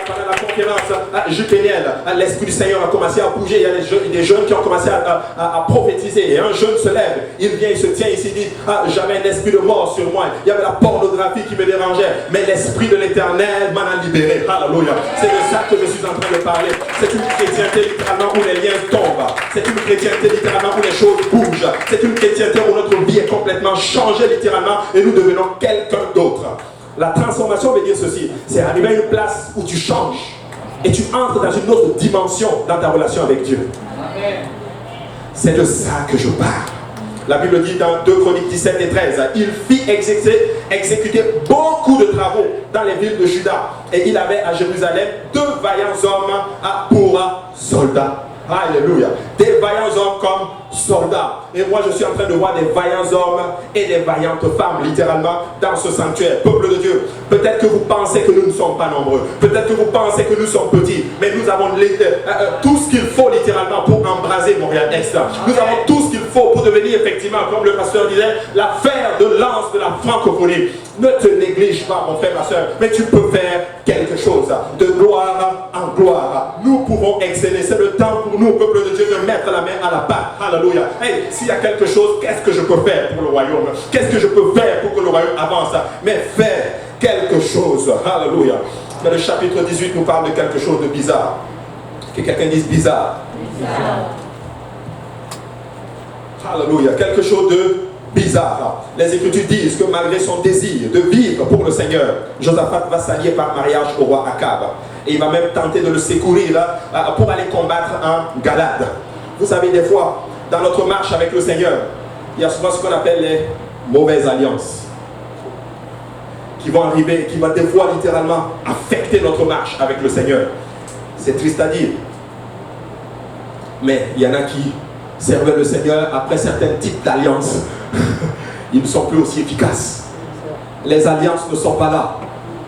pendant la conférence JPNL, l'Esprit du Seigneur a commencé à bouger. Il y a des jeunes qui ont commencé à prophétiser. Et un jeune se lève, il vient, il se tient ici, il dit j'avais un esprit de mort sur moi. Il y avait la pornographie qui me dérangeait. Mais l'Esprit de l'Éternel m'en a libéré. Alléluia. C'est de ça que je suis en train de parler. C'est une chrétienté littéralement où les liens tombent. C'est une chrétienté littéralement où les choses bougent. C'est une chrétienté où notre vie est complètement changée littéralement et nous devenons quelqu'un d'autre. La transformation veut dire ceci, c'est arriver à une place où tu changes et tu entres dans une autre dimension dans ta relation avec Dieu. Amen. C'est de ça que je parle. La Bible dit dans 2 Chroniques 17 et 13, il fit exécuter beaucoup de travaux dans les villes de Juda et il avait à Jérusalem 2 vaillants hommes pour soldats. Alléluia. Des vaillants hommes comme soldats. Et moi, je suis en train de voir des vaillants hommes et des vaillantes femmes, littéralement, dans ce sanctuaire. Peuple de Dieu, peut-être que vous pensez que nous ne sommes pas nombreux. Peut-être que vous pensez que nous sommes petits. Mais nous avons tout ce qu'il faut, littéralement, pour embraser Montréal-Est. Nous avons tout ce qu'il faut pour devenir, effectivement, comme le pasteur disait, la fer de lance de la francophonie. Ne te néglige pas, mon frère, ma soeur, mais tu peux faire quelque chose. De gloire en gloire, nous pouvons exceller. C'est le temps pour nous, peuple de Dieu, de mettre la main à la pâte. Alléluia. Hey, s'il y a quelque chose, qu'est-ce que je peux faire pour le royaume? Qu'est-ce que je peux faire pour que le royaume avance? Mais faire quelque chose. Alléluia. Mais le chapitre 18 nous parle de quelque chose de bizarre. Que quelqu'un dise bizarre. Alléluia. Quelque chose de bizarre. Les Écritures disent que malgré son désir de vivre pour le Seigneur, Josaphat va s'allier par mariage au roi Akab. Et il va même tenter de le secourir pour aller combattre en Galade. Vous savez, des fois, dans notre marche avec le Seigneur, il y a souvent ce qu'on appelle les mauvaises alliances qui vont arriver, qui vont des fois littéralement affecter notre marche avec le Seigneur. C'est triste à dire. Mais il y en a qui servaient le Seigneur après certains types d'alliances. Ils ne sont plus aussi efficaces. Les alliances ne sont pas là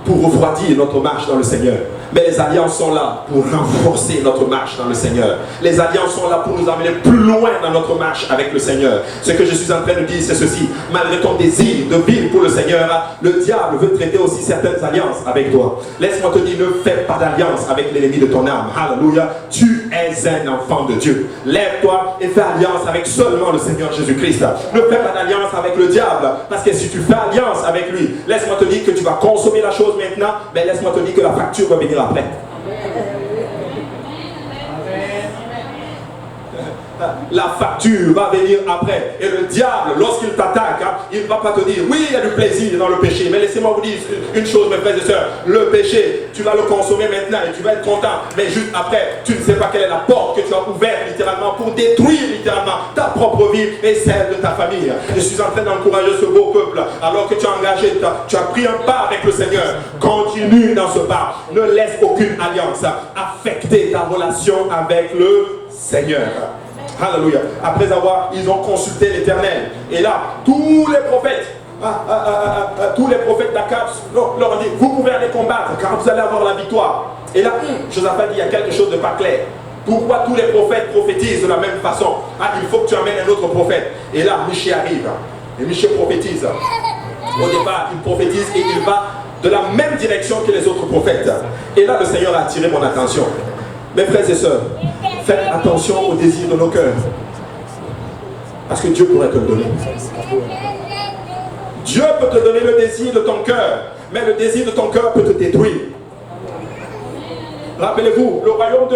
pour refroidir notre marche dans le Seigneur. Mais les alliances sont là pour renforcer notre marche dans le Seigneur. Les alliances sont là pour nous amener plus loin dans notre marche avec le Seigneur. Ce que je suis en train de dire, c'est ceci. Malgré ton désir de vivre pour le Seigneur, le diable veut traiter aussi certaines alliances avec toi. Laisse-moi te dire, ne fais pas d'alliance avec l'ennemi de ton âme. Alléluia. Tu es un enfant de Dieu. Lève-toi et fais alliance avec seulement le Seigneur Jésus-Christ. Ne fais pas d'alliance avec le diable. Parce que si tu fais alliance avec lui, laisse-moi te dire que tu vas consommer la chose maintenant, mais laisse-moi te dire que la facture va venir après. La facture va venir après. Et le diable, lorsqu'il t'attaque, il ne va pas te dire, oui, il y a du plaisir dans le péché. Mais laissez-moi vous dire une chose, mes frères et sœurs. Le péché, tu vas le consommer maintenant et tu vas être content. Mais juste après, tu ne sais pas quelle est la porte que tu as ouverte littéralement pour détruire littéralement ta propre vie et celle de ta famille. Je suis en train d'encourager ce beau peuple. Alors que tu as engagé, tu as pris un pas avec le Seigneur. Continue dans ce pas. Ne laisse aucune alliance affecter ta relation avec le Seigneur. Alléluia. Après avoir, ils ont consulté l'Éternel. Et là, tous les prophètes d'Akab leur ont dit, vous pouvez aller combattre car vous allez avoir la victoire. Et là, Josaphat dit, il y a quelque chose de pas clair. Pourquoi tous les prophètes prophétisent de la même façon? Il faut que tu amènes un autre prophète. Et là, Michée arrive. Et Michée prophétise. Au départ, il prophétise et il va de la même direction que les autres prophètes. Et là, le Seigneur a attiré mon attention. Mes frères et sœurs, faites attention aux désirs de nos cœurs. Parce que Dieu pourrait te le donner. Dieu peut te donner le désir de ton cœur, mais le désir de ton cœur peut te détruire. Rappelez-vous, le royaume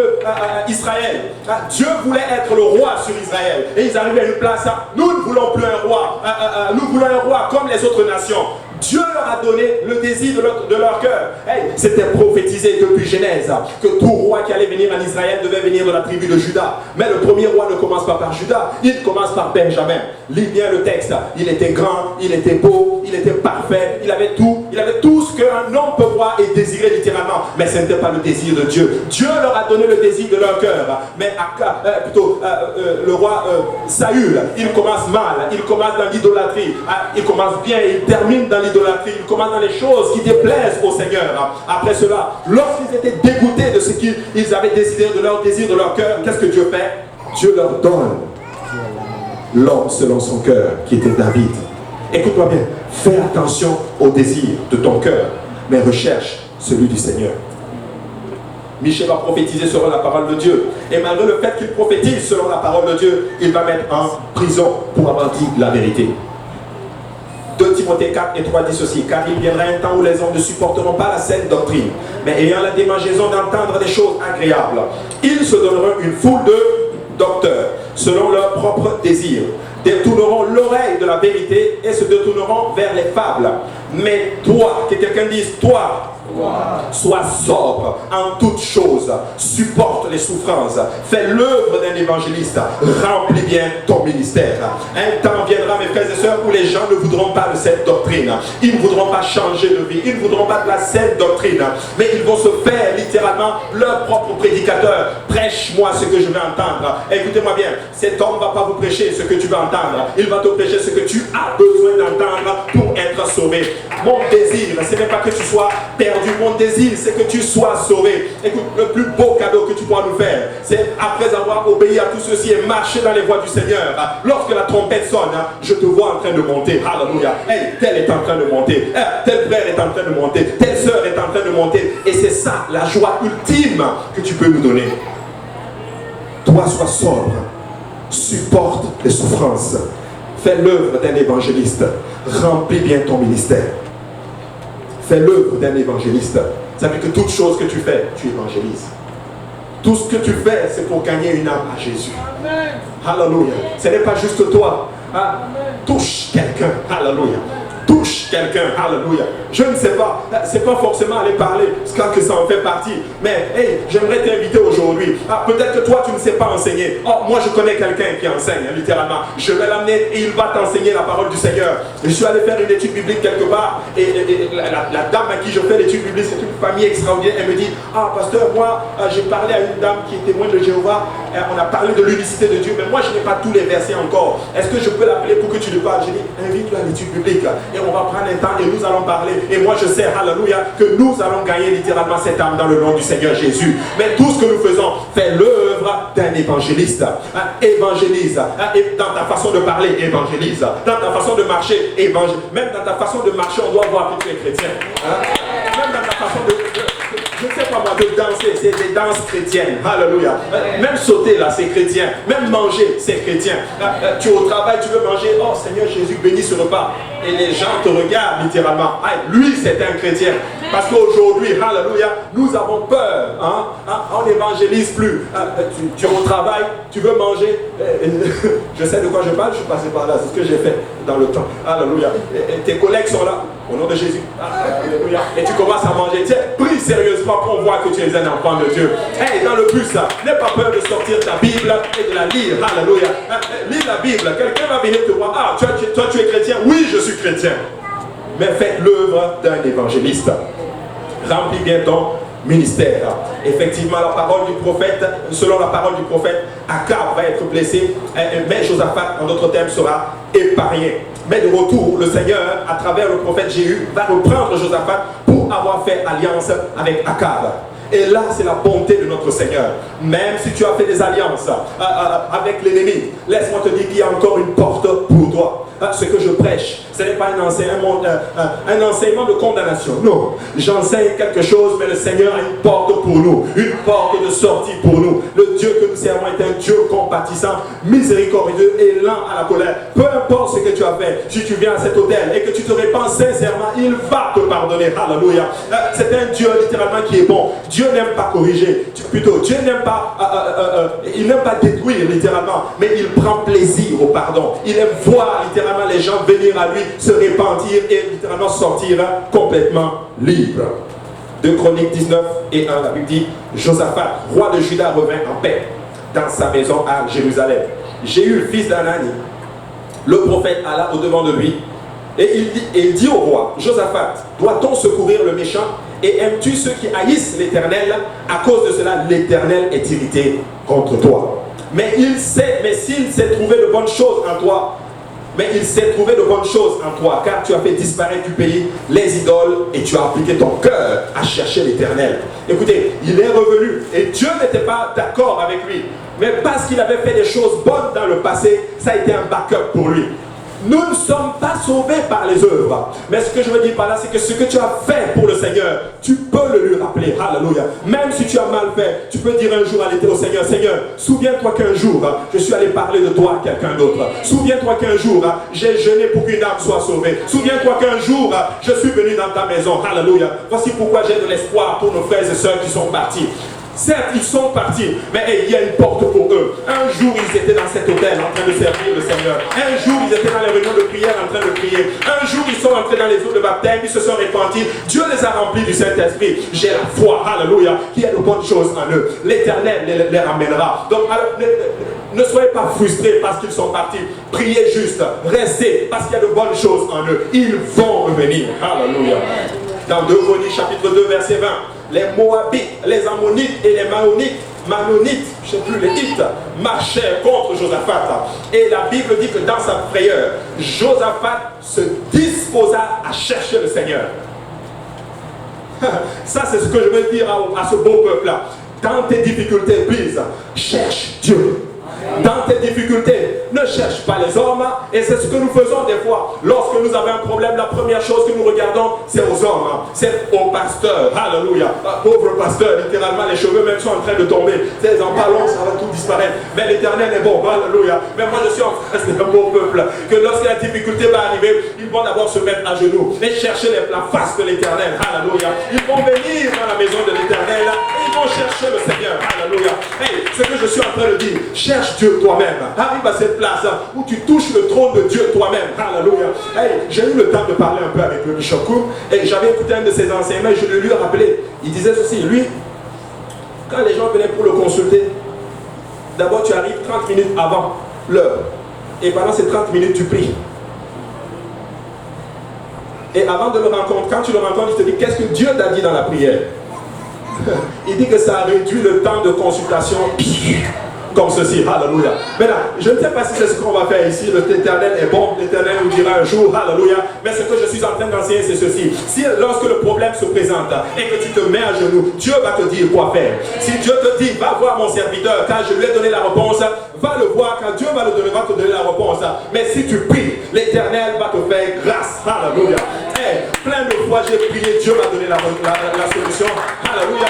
d'Israël, Dieu voulait être le roi sur Israël. Et ils arrivaient à une place, nous ne voulons plus un roi. Nous voulons un roi comme les autres nations. Dieu leur a donné le désir de leur cœur. Hey, c'était prophétisé depuis Genèse que tout roi qui allait venir en Israël devait venir de la tribu de Juda. Mais le premier roi ne commence pas par Juda, il commence par Benjamin. Lis bien le texte. Il était grand, il était beau, il était parfait, il avait tout ce qu'un homme peut voir et désirer littéralement. Mais ce n'était pas le désir de Dieu. Dieu leur a donné le désir de leur cœur. Mais le roi Saül, il commence mal, il commence dans l'idolâtrie. Il commence bien, il termine dans l'idolâtrie. Il commence dans les choses qui déplaisent au Seigneur. Après cela, lorsqu'ils étaient dégoûtés de ce qu'ils avaient décidé de leur désir de leur cœur, qu'est-ce que Dieu fait? Dieu leur donne l'homme selon son cœur, qui était David. Écoute-moi bien, fais attention au désir de ton cœur, mais recherche celui du Seigneur. Michée va prophétiser selon la parole de Dieu. Et malgré le fait qu'il prophétise selon la parole de Dieu, il va mettre en prison pour avoir dit la vérité. 2 Timothée 4 et 3 dit ceci: car il viendra un temps où les hommes ne supporteront pas la saine doctrine, mais ayant la démangeaison d'entendre des choses agréables, ils se donneront une foule de docteurs, selon leurs propres désirs, détourneront l'oreille de la vérité et se détourneront vers les fables. Mais toi, que quelqu'un dise, toi, Sois sobre en toutes choses, supporte les souffrances, fais l'œuvre d'un évangéliste, remplis bien ton ministère. Un temps viendra, mes frères et sœurs, où les gens ne voudront pas de cette doctrine, ils ne voudront pas changer de vie, ils ne voudront pas de la saine doctrine, mais ils vont se faire littéralement leur propre prédicateur. Prêche-moi ce que je vais entendre. Écoutez-moi bien, cet homme ne va pas vous prêcher ce que tu vas entendre, il va te prêcher ce que tu as besoin d'entendre pour être sauvé. Mon désir, ce n'est pas que tu sois perdu, mon désir, c'est que tu sois sauvé. Écoute, le plus beau cadeau que tu pourras nous faire, c'est après avoir obéi à tout ceci et marché dans les voies du Seigneur, lorsque la trompette sonne, je te vois en train de monter. Alléluia. Hey, tel est en train de monter, tel frère est en train de monter, telle sœur est en train de monter. Et c'est ça la joie ultime que tu peux nous donner. Toi, sois sobre, supporte les souffrances, fais l'œuvre d'un évangéliste, remplis bien ton ministère. Fais l'œuvre d'un évangéliste. Ça veut dire que toute chose que tu fais, tu évangélises. Tout ce que tu fais, c'est pour gagner une âme à Jésus. Amen. Alléluia. Ce n'est pas juste toi. Hein? Touche quelqu'un. Alléluia. Touche quelqu'un. Alléluia. Je ne sais pas. C'est pas forcément aller parler, que ça en fait partie. Mais hey, j'aimerais t'inviter aujourd'hui. Peut-être que toi, tu ne sais pas enseigner. Oh, moi, je connais quelqu'un qui enseigne, littéralement. Je vais l'amener et il va t'enseigner la parole du Seigneur. Je suis allé faire une étude biblique quelque part. Et la dame à qui je fais l'étude biblique, c'est une famille extraordinaire. Elle me dit, pasteur, moi, j'ai parlé à une dame qui est témoin de Jéhovah. On a parlé de l'unicité de Dieu. Mais moi, je n'ai pas tous les versets encore. Est-ce que je peux l'appeler pour que tu lui parles? J'ai dit, invite-le à l'étude biblique. Et on va prendre un temps et nous allons parler. Et moi je sais, alléluia, que nous allons gagner littéralement cette âme dans le nom du Seigneur Jésus. Mais tout ce que nous faisons, fait l'œuvre d'un évangéliste. Évangélise. Et dans ta façon de parler, évangélise. Dans ta façon de marcher, évangélise. Même dans ta façon de marcher, on doit voir que tu es chrétien. Même dans ta façon de je ne sais pas moi, de danser, c'est des danses chrétiennes. Alléluia. Même sauter là, c'est chrétien. Même manger, c'est chrétien. Tu es au travail, tu veux manger. Oh Seigneur Jésus, bénis ce repas. Et les gens te regardent littéralement. Lui, c'est un chrétien. Parce qu'aujourd'hui, alléluia, nous avons peur. On n'évangélise plus. Tu es au travail, tu veux manger. Je sais de quoi je parle, je suis passé par là. C'est ce que j'ai fait dans le temps. Alléluia. Et tes collègues sont là. Au nom de Jésus. Alléluia. Et tu commences à manger. Tiens, prie sérieusement pour voir que tu es un enfant de Dieu. Hey, dans le bus là, n'aie pas peur de sortir ta Bible et de la lire. Alléluia. Lis la Bible. Quelqu'un va venir te voir. Toi tu es chrétien. Oui, je suis chrétien. Mais faites l'œuvre d'un évangéliste. Remplis bien ton ministère. Effectivement, la parole du prophète, selon la parole du prophète, Akab va être blessé, mais Josaphat, en d'autres termes, sera épargné. Mais de retour, le Seigneur, à travers le prophète Jéhu, va reprendre Josaphat pour avoir fait alliance avec Akab. Et là, c'est la bonté de notre Seigneur. Même si tu as fait des alliances avec l'ennemi, laisse-moi te dire qu'il y a encore une porte pour toi. Ce que je prêche, ce n'est pas un enseignement de condamnation. Non, j'enseigne quelque chose, mais le Seigneur a une porte pour nous, une porte de sortie pour nous. Le Dieu que nous servons est un Dieu compatissant, miséricordieux et lent à la colère. Peu importe ce que tu as fait, si tu viens à cet hôtel et que tu te répands sincèrement, il va te pardonner. Alléluia. C'est un Dieu littéralement qui est bon. Dieu n'aime pas corriger, plutôt Dieu n'aime pas, il n'aime pas détruire littéralement, mais il prend plaisir au pardon. Il aime voir littéralement les gens venir à lui, se répandir et littéralement sortir complètement libre. 2 Chroniques 19 et 1, la Bible dit, Josaphat, roi de Juda, revint en paix dans sa maison à Jérusalem. Jéhu, fils d'Anani, le prophète, alla au-devant de lui et il dit au roi, Josaphat, doit-on secourir le méchant et aimes-tu ceux qui haïssent l'Éternel? À cause de cela, l'Éternel est irrité contre toi. Mais s'il s'est trouvé de bonnes choses en toi, car tu as fait disparaître du pays les idoles et tu as appliqué ton cœur à chercher l'Éternel. Écoutez, il est revenu et Dieu n'était pas d'accord avec lui. Mais parce qu'il avait fait des choses bonnes dans le passé, ça a été un backup pour lui. Nous ne sommes pas sauvés par les œuvres. Mais ce que je veux dire par là, c'est que ce que tu as fait pour le Seigneur, tu peux le lui rappeler. Alléluia. Même si tu as mal fait, tu peux dire un jour à l'été au Seigneur, Seigneur, souviens-toi qu'un jour, je suis allé parler de toi à quelqu'un d'autre. Souviens-toi qu'un jour, j'ai jeûné pour qu'une âme soit sauvée. Souviens-toi qu'un jour, je suis venu dans ta maison. Alléluia. Voici pourquoi j'ai de l'espoir pour nos frères et sœurs qui sont partis. Certes, ils sont partis, mais il y a une porte pour eux. Un jour, ils étaient dans cet hôtel en train de servir le Seigneur. Un jour, ils étaient dans les réunions de prière en train de prier. Un jour, ils sont entrés dans les eaux de baptême, ils se sont répandus. Dieu les a remplis du Saint-Esprit. J'ai la foi, alléluia, qu'il y a de bonnes choses en eux. L'Éternel les ramènera. Donc, ne soyez pas frustrés parce qu'ils sont partis. Priez juste, restez parce qu'il y a de bonnes choses en eux. Ils vont revenir. Alléluia. Dans 2 Chroniques chapitre 2 verset 20, les Moabites, les Ammonites et les Maonites, je ne sais plus, les Hites, marchaient contre Josaphat. Et la Bible dit que dans sa frayeur, Josaphat se disposa à chercher le Seigneur. Ça, c'est ce que je veux dire à ce beau peuple-là. Dans tes difficultés, please, cherche Dieu. Dans tes difficultés, ne cherche pas les hommes. Et c'est ce que nous faisons des fois. Lorsque nous avons un problème, la première chose que nous regardons, c'est aux hommes. C'est au pasteur. Alléluia. Pauvre pasteur, littéralement, les cheveux même sont en train de tomber. C'est en parlant, ça va tout disparaître. Mais l'Éternel est bon. Alléluia. Mais moi, je suis en face d'un beau peuple. Que lorsque la difficulté va arriver, ils vont d'abord se mettre à genoux et chercher la face de l'Éternel. Alléluia. Ils vont venir dans la maison de l'Éternel et ils vont chercher le Seigneur. Alléluia. Hey, ce que je suis en train de dire, cherche Dieu toi-même. Arrive à cette place où tu touches le trône de Dieu toi-même. Alléluia. Hey, j'ai eu le temps de parler un peu avec le Bishop Koum et j'avais écouté un de ses enseignements et je le lui ai rappelé. Il disait ceci, lui, quand les gens venaient pour le consulter, d'abord tu arrives 30 minutes avant l'heure et pendant ces 30 minutes tu pries. Et avant de le rencontrer, quand tu le rencontres, il te dit qu'est-ce que Dieu t'a dit dans la prière. Il dit que ça a réduit le temps de consultation comme ceci, alléluia. Maintenant, je ne sais pas si c'est ce qu'on va faire ici, l'Éternel est bon, l'Éternel nous dira un jour, alléluia, mais ce que je suis en train d'enseigner, c'est ceci. Si lorsque le problème se présente et que tu te mets à genoux, Dieu va te dire quoi faire. Si Dieu te dit, va voir mon serviteur, car je lui ai donné la réponse, va le voir, car Dieu va te donner la réponse. Mais si tu pries, l'Éternel va te faire grâce, alléluia. Hey, plein de fois j'ai prié, Dieu m'a donné la solution, alléluia.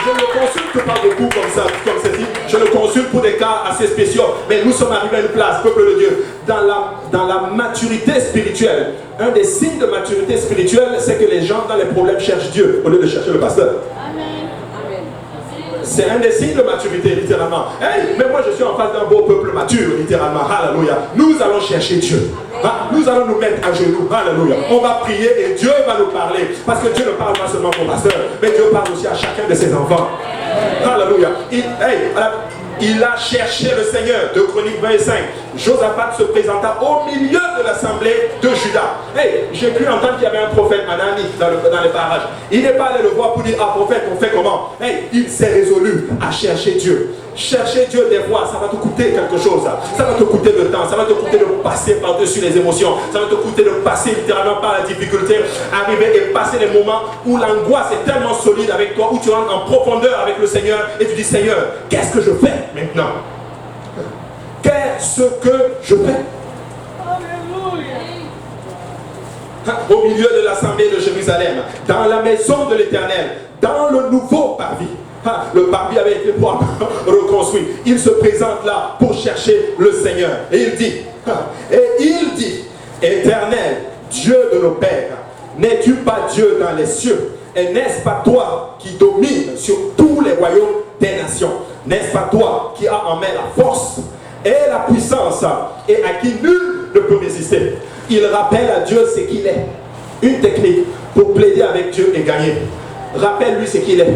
Je ne le consulte pas beaucoup comme ça, comme ceci. Je le consulte pour des cas assez spéciaux. Mais nous sommes arrivés à une place, peuple de Dieu, dans la maturité spirituelle. Un des signes de maturité spirituelle, c'est que les gens dans les problèmes cherchent Dieu au lieu de chercher le pasteur. C'est un des signes de maturité, littéralement. Hey, mais moi je suis en face d'un beau peuple mature, littéralement. Alléluia. Nous allons chercher Dieu. Nous allons nous mettre à genoux. Alléluia. On va prier et Dieu va nous parler. Parce que Dieu ne parle pas seulement au pasteur, mais Dieu parle aussi à chacun de ses enfants. Alléluia. Il a cherché le Seigneur. 2 Chroniques 25. Josaphat se présenta au milieu de l'assemblée de Juda. Hey, j'ai cru entendre qu'il y avait un prophète Anani dans les parages. Il n'est pas allé le voir pour dire, ah prophète, on fait comment? Hey, il s'est résolu à chercher Dieu. Chercher Dieu des fois, ça va te coûter quelque chose. Ça va te coûter le temps, ça va te coûter de passer par-dessus les émotions. Ça va te coûter de passer littéralement par la difficulté. Arriver et passer les moments où l'angoisse est tellement solide avec toi, où tu rentres en profondeur avec le Seigneur et tu dis, Seigneur, qu'est-ce que je fais maintenant? Qu'est-ce que je fais? Au milieu de l'assemblée de Jérusalem, dans la maison de l'Éternel, dans le nouveau parvis. Le parvis avait été reconstruit. Il se présente là pour chercher le Seigneur. Et il dit, Éternel, Dieu de nos pères, n'es-tu pas Dieu dans les cieux? Et n'est-ce pas toi qui domines sur tous les royaumes des nations? N'est-ce pas toi qui as en main la force et la puissance et à qui nul ne peut résister? Il rappelle à Dieu ce qu'il est. Une technique pour plaider avec Dieu et gagner. Rappelle-lui ce qu'il est.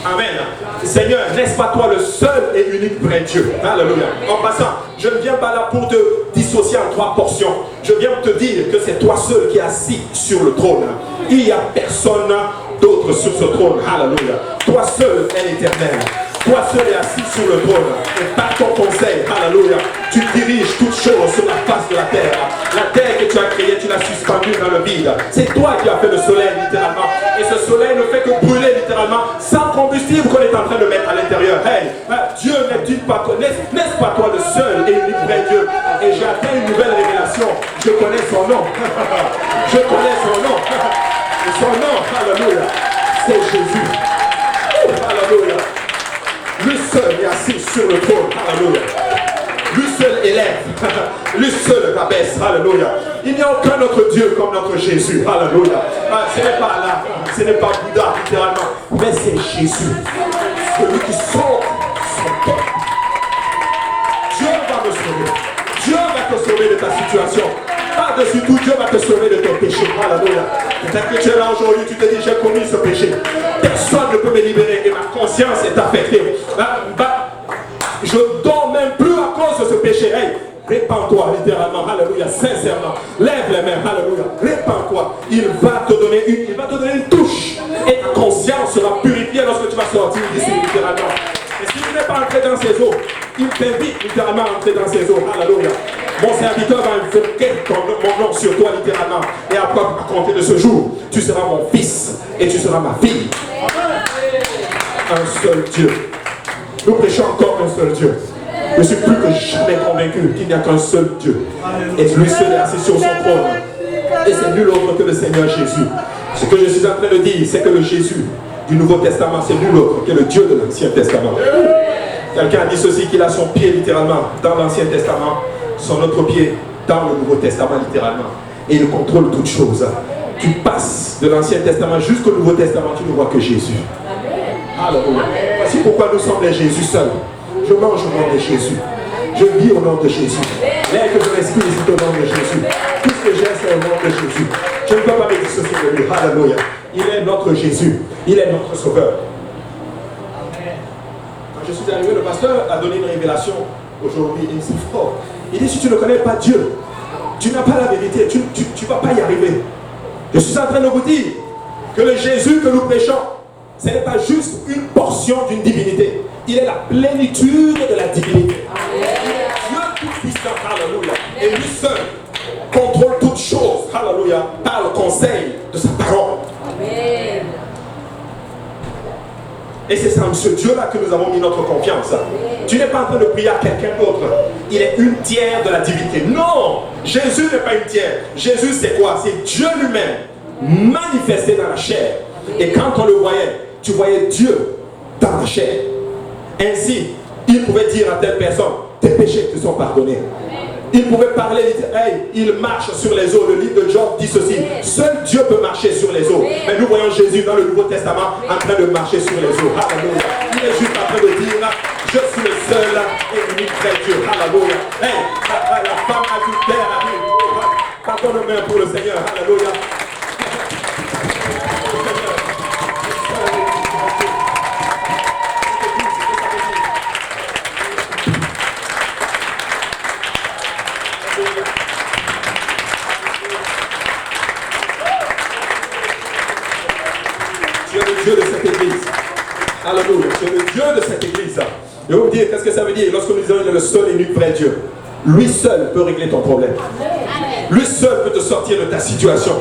Amen. Seigneur, n'est-ce pas toi le seul et unique vrai Dieu? Alléluia. En passant, je ne viens pas là pour te dissocier en 3 portions. Je viens te dire que c'est toi seul qui es assis sur le trône. Il n'y a personne d'autre sur ce trône. Alléluia. Toi seul est l'Éternel. Toi seul est assis sur le trône. Et par ton conseil, alléluia, tu diriges toutes choses sur la face de la terre. La terre que tu as créée, tu l'as suspendue dans le vide. C'est toi qui as fait le soleil littéralement. Et ce soleil ne fait que brûler littéralement sans combustible qu'on est en train de mettre à l'intérieur. Hey, Dieu n'est-il pas toi? N'est-ce pas toi le seul et unique vrai Dieu? Et j'ai atteint une nouvelle révélation. Je connais son nom. Je connais son nom. Et son nom, alléluia, c'est Jésus. Alléluia. Lui seul est assis sur le trône. Alléluia. Lui seul élève. Lui seul rabaisse. Alléluia. Il n'y a aucun autre Dieu comme notre Jésus. Alléluia. Ce n'est pas là, ce n'est pas Bouddha littéralement, mais c'est Jésus. Celui qui sauve son peuple. Dieu va me sauver. Dieu va te sauver de ta situation. Par-dessus tout, Dieu va te sauver de tes péchés. Alléluia. Peut-être que tu es là aujourd'hui, tu te dis, j'ai commis ce péché. Personne ne peut me libérer et ma conscience est affectée. Je ne dors même plus à cause de ce péché. Hey, répands-toi littéralement. Alléluia. Sincèrement. Lève les mains. Alléluia. Répands-toi. Il va te donner une touche. Et ta conscience sera purifiée lorsque tu vas sortir d'ici littéralement. Et si tu n'es pas entré dans ces eaux, il t'invite littéralement à entrer dans ces eaux. Alléluia. Mon serviteur va invoquer mon nom sur toi littéralement. Et à compter de ce jour, tu seras mon fils et tu seras ma fille. Un seul Dieu. Nous prêchons encore un seul Dieu. Je suis plus que jamais convaincu qu'il n'y a qu'un seul Dieu. Et lui seul est assis sur son trône. Et c'est nul autre que le Seigneur Jésus. Ce que je suis en train de dire, c'est que le Jésus du Nouveau Testament, c'est nul autre que le Dieu de l'Ancien Testament. Quelqu'un a dit ceci, qu'il a son pied littéralement dans l'Ancien Testament, son autre pied dans le Nouveau Testament littéralement. Et il contrôle toutes choses. Tu passes de l'Ancien Testament jusqu'au Nouveau Testament, tu ne vois que Jésus. Alléluia. Voici pourquoi nous sommes les Jésus seuls. Je mange au nom de Jésus. Je vis au nom de Jésus. L'air que je respire, c'est au nom de Jésus. Tout ce que j'ai, c'est au nom de Jésus. Je ne peux pas me dissocier de lui. Alléluia. Il est notre Jésus. Il est notre Sauveur. Quand je suis arrivé, le pasteur a donné une révélation aujourd'hui. Et c'est fort. Il dit, si tu ne connais pas Dieu, tu n'as pas la vérité. Tu ne vas pas y arriver. Je suis en train de vous dire que le Jésus que nous prêchons, ce n'est pas juste une portion d'une divinité. Il est la plénitude de la divinité. Dieu tout-puissant, alléluia. Et lui seul contrôle toutes choses, alléluia, par le conseil de sa parole. Amen. Et c'est en ce Dieu-là que nous avons mis notre confiance. Tu n'es pas en train de prier à quelqu'un d'autre. Il est une tiers de la divinité. Non, Jésus n'est pas une tiers. Jésus c'est quoi? C'est Dieu lui-même manifesté dans la chair. Et quand on le voyait, tu voyais Dieu dans la chair. Ainsi, il pouvait dire à telle personne, tes péchés te sont pardonnés. Il pouvait parler, hey, il marche sur les eaux. Le livre de Job dit ceci, seul Dieu peut marcher sur les eaux. Mais nous voyons Jésus dans le Nouveau Testament en train de marcher sur les eaux. Alléluia. Il est juste en train de dire, je suis le seul et unique vrai Dieu. Alléluia. Hey, la femme adultère a dit, partons nos mains pour le Seigneur. Alléluia. Dieu de cette église. Alléluia. C'est le Dieu de cette église. Je vais vous dire, qu'est-ce que ça veut dire lorsque nous disons qu'il est le seul et unique vrai Dieu. Lui seul peut régler ton problème. Lui seul peut te sortir de ta situation.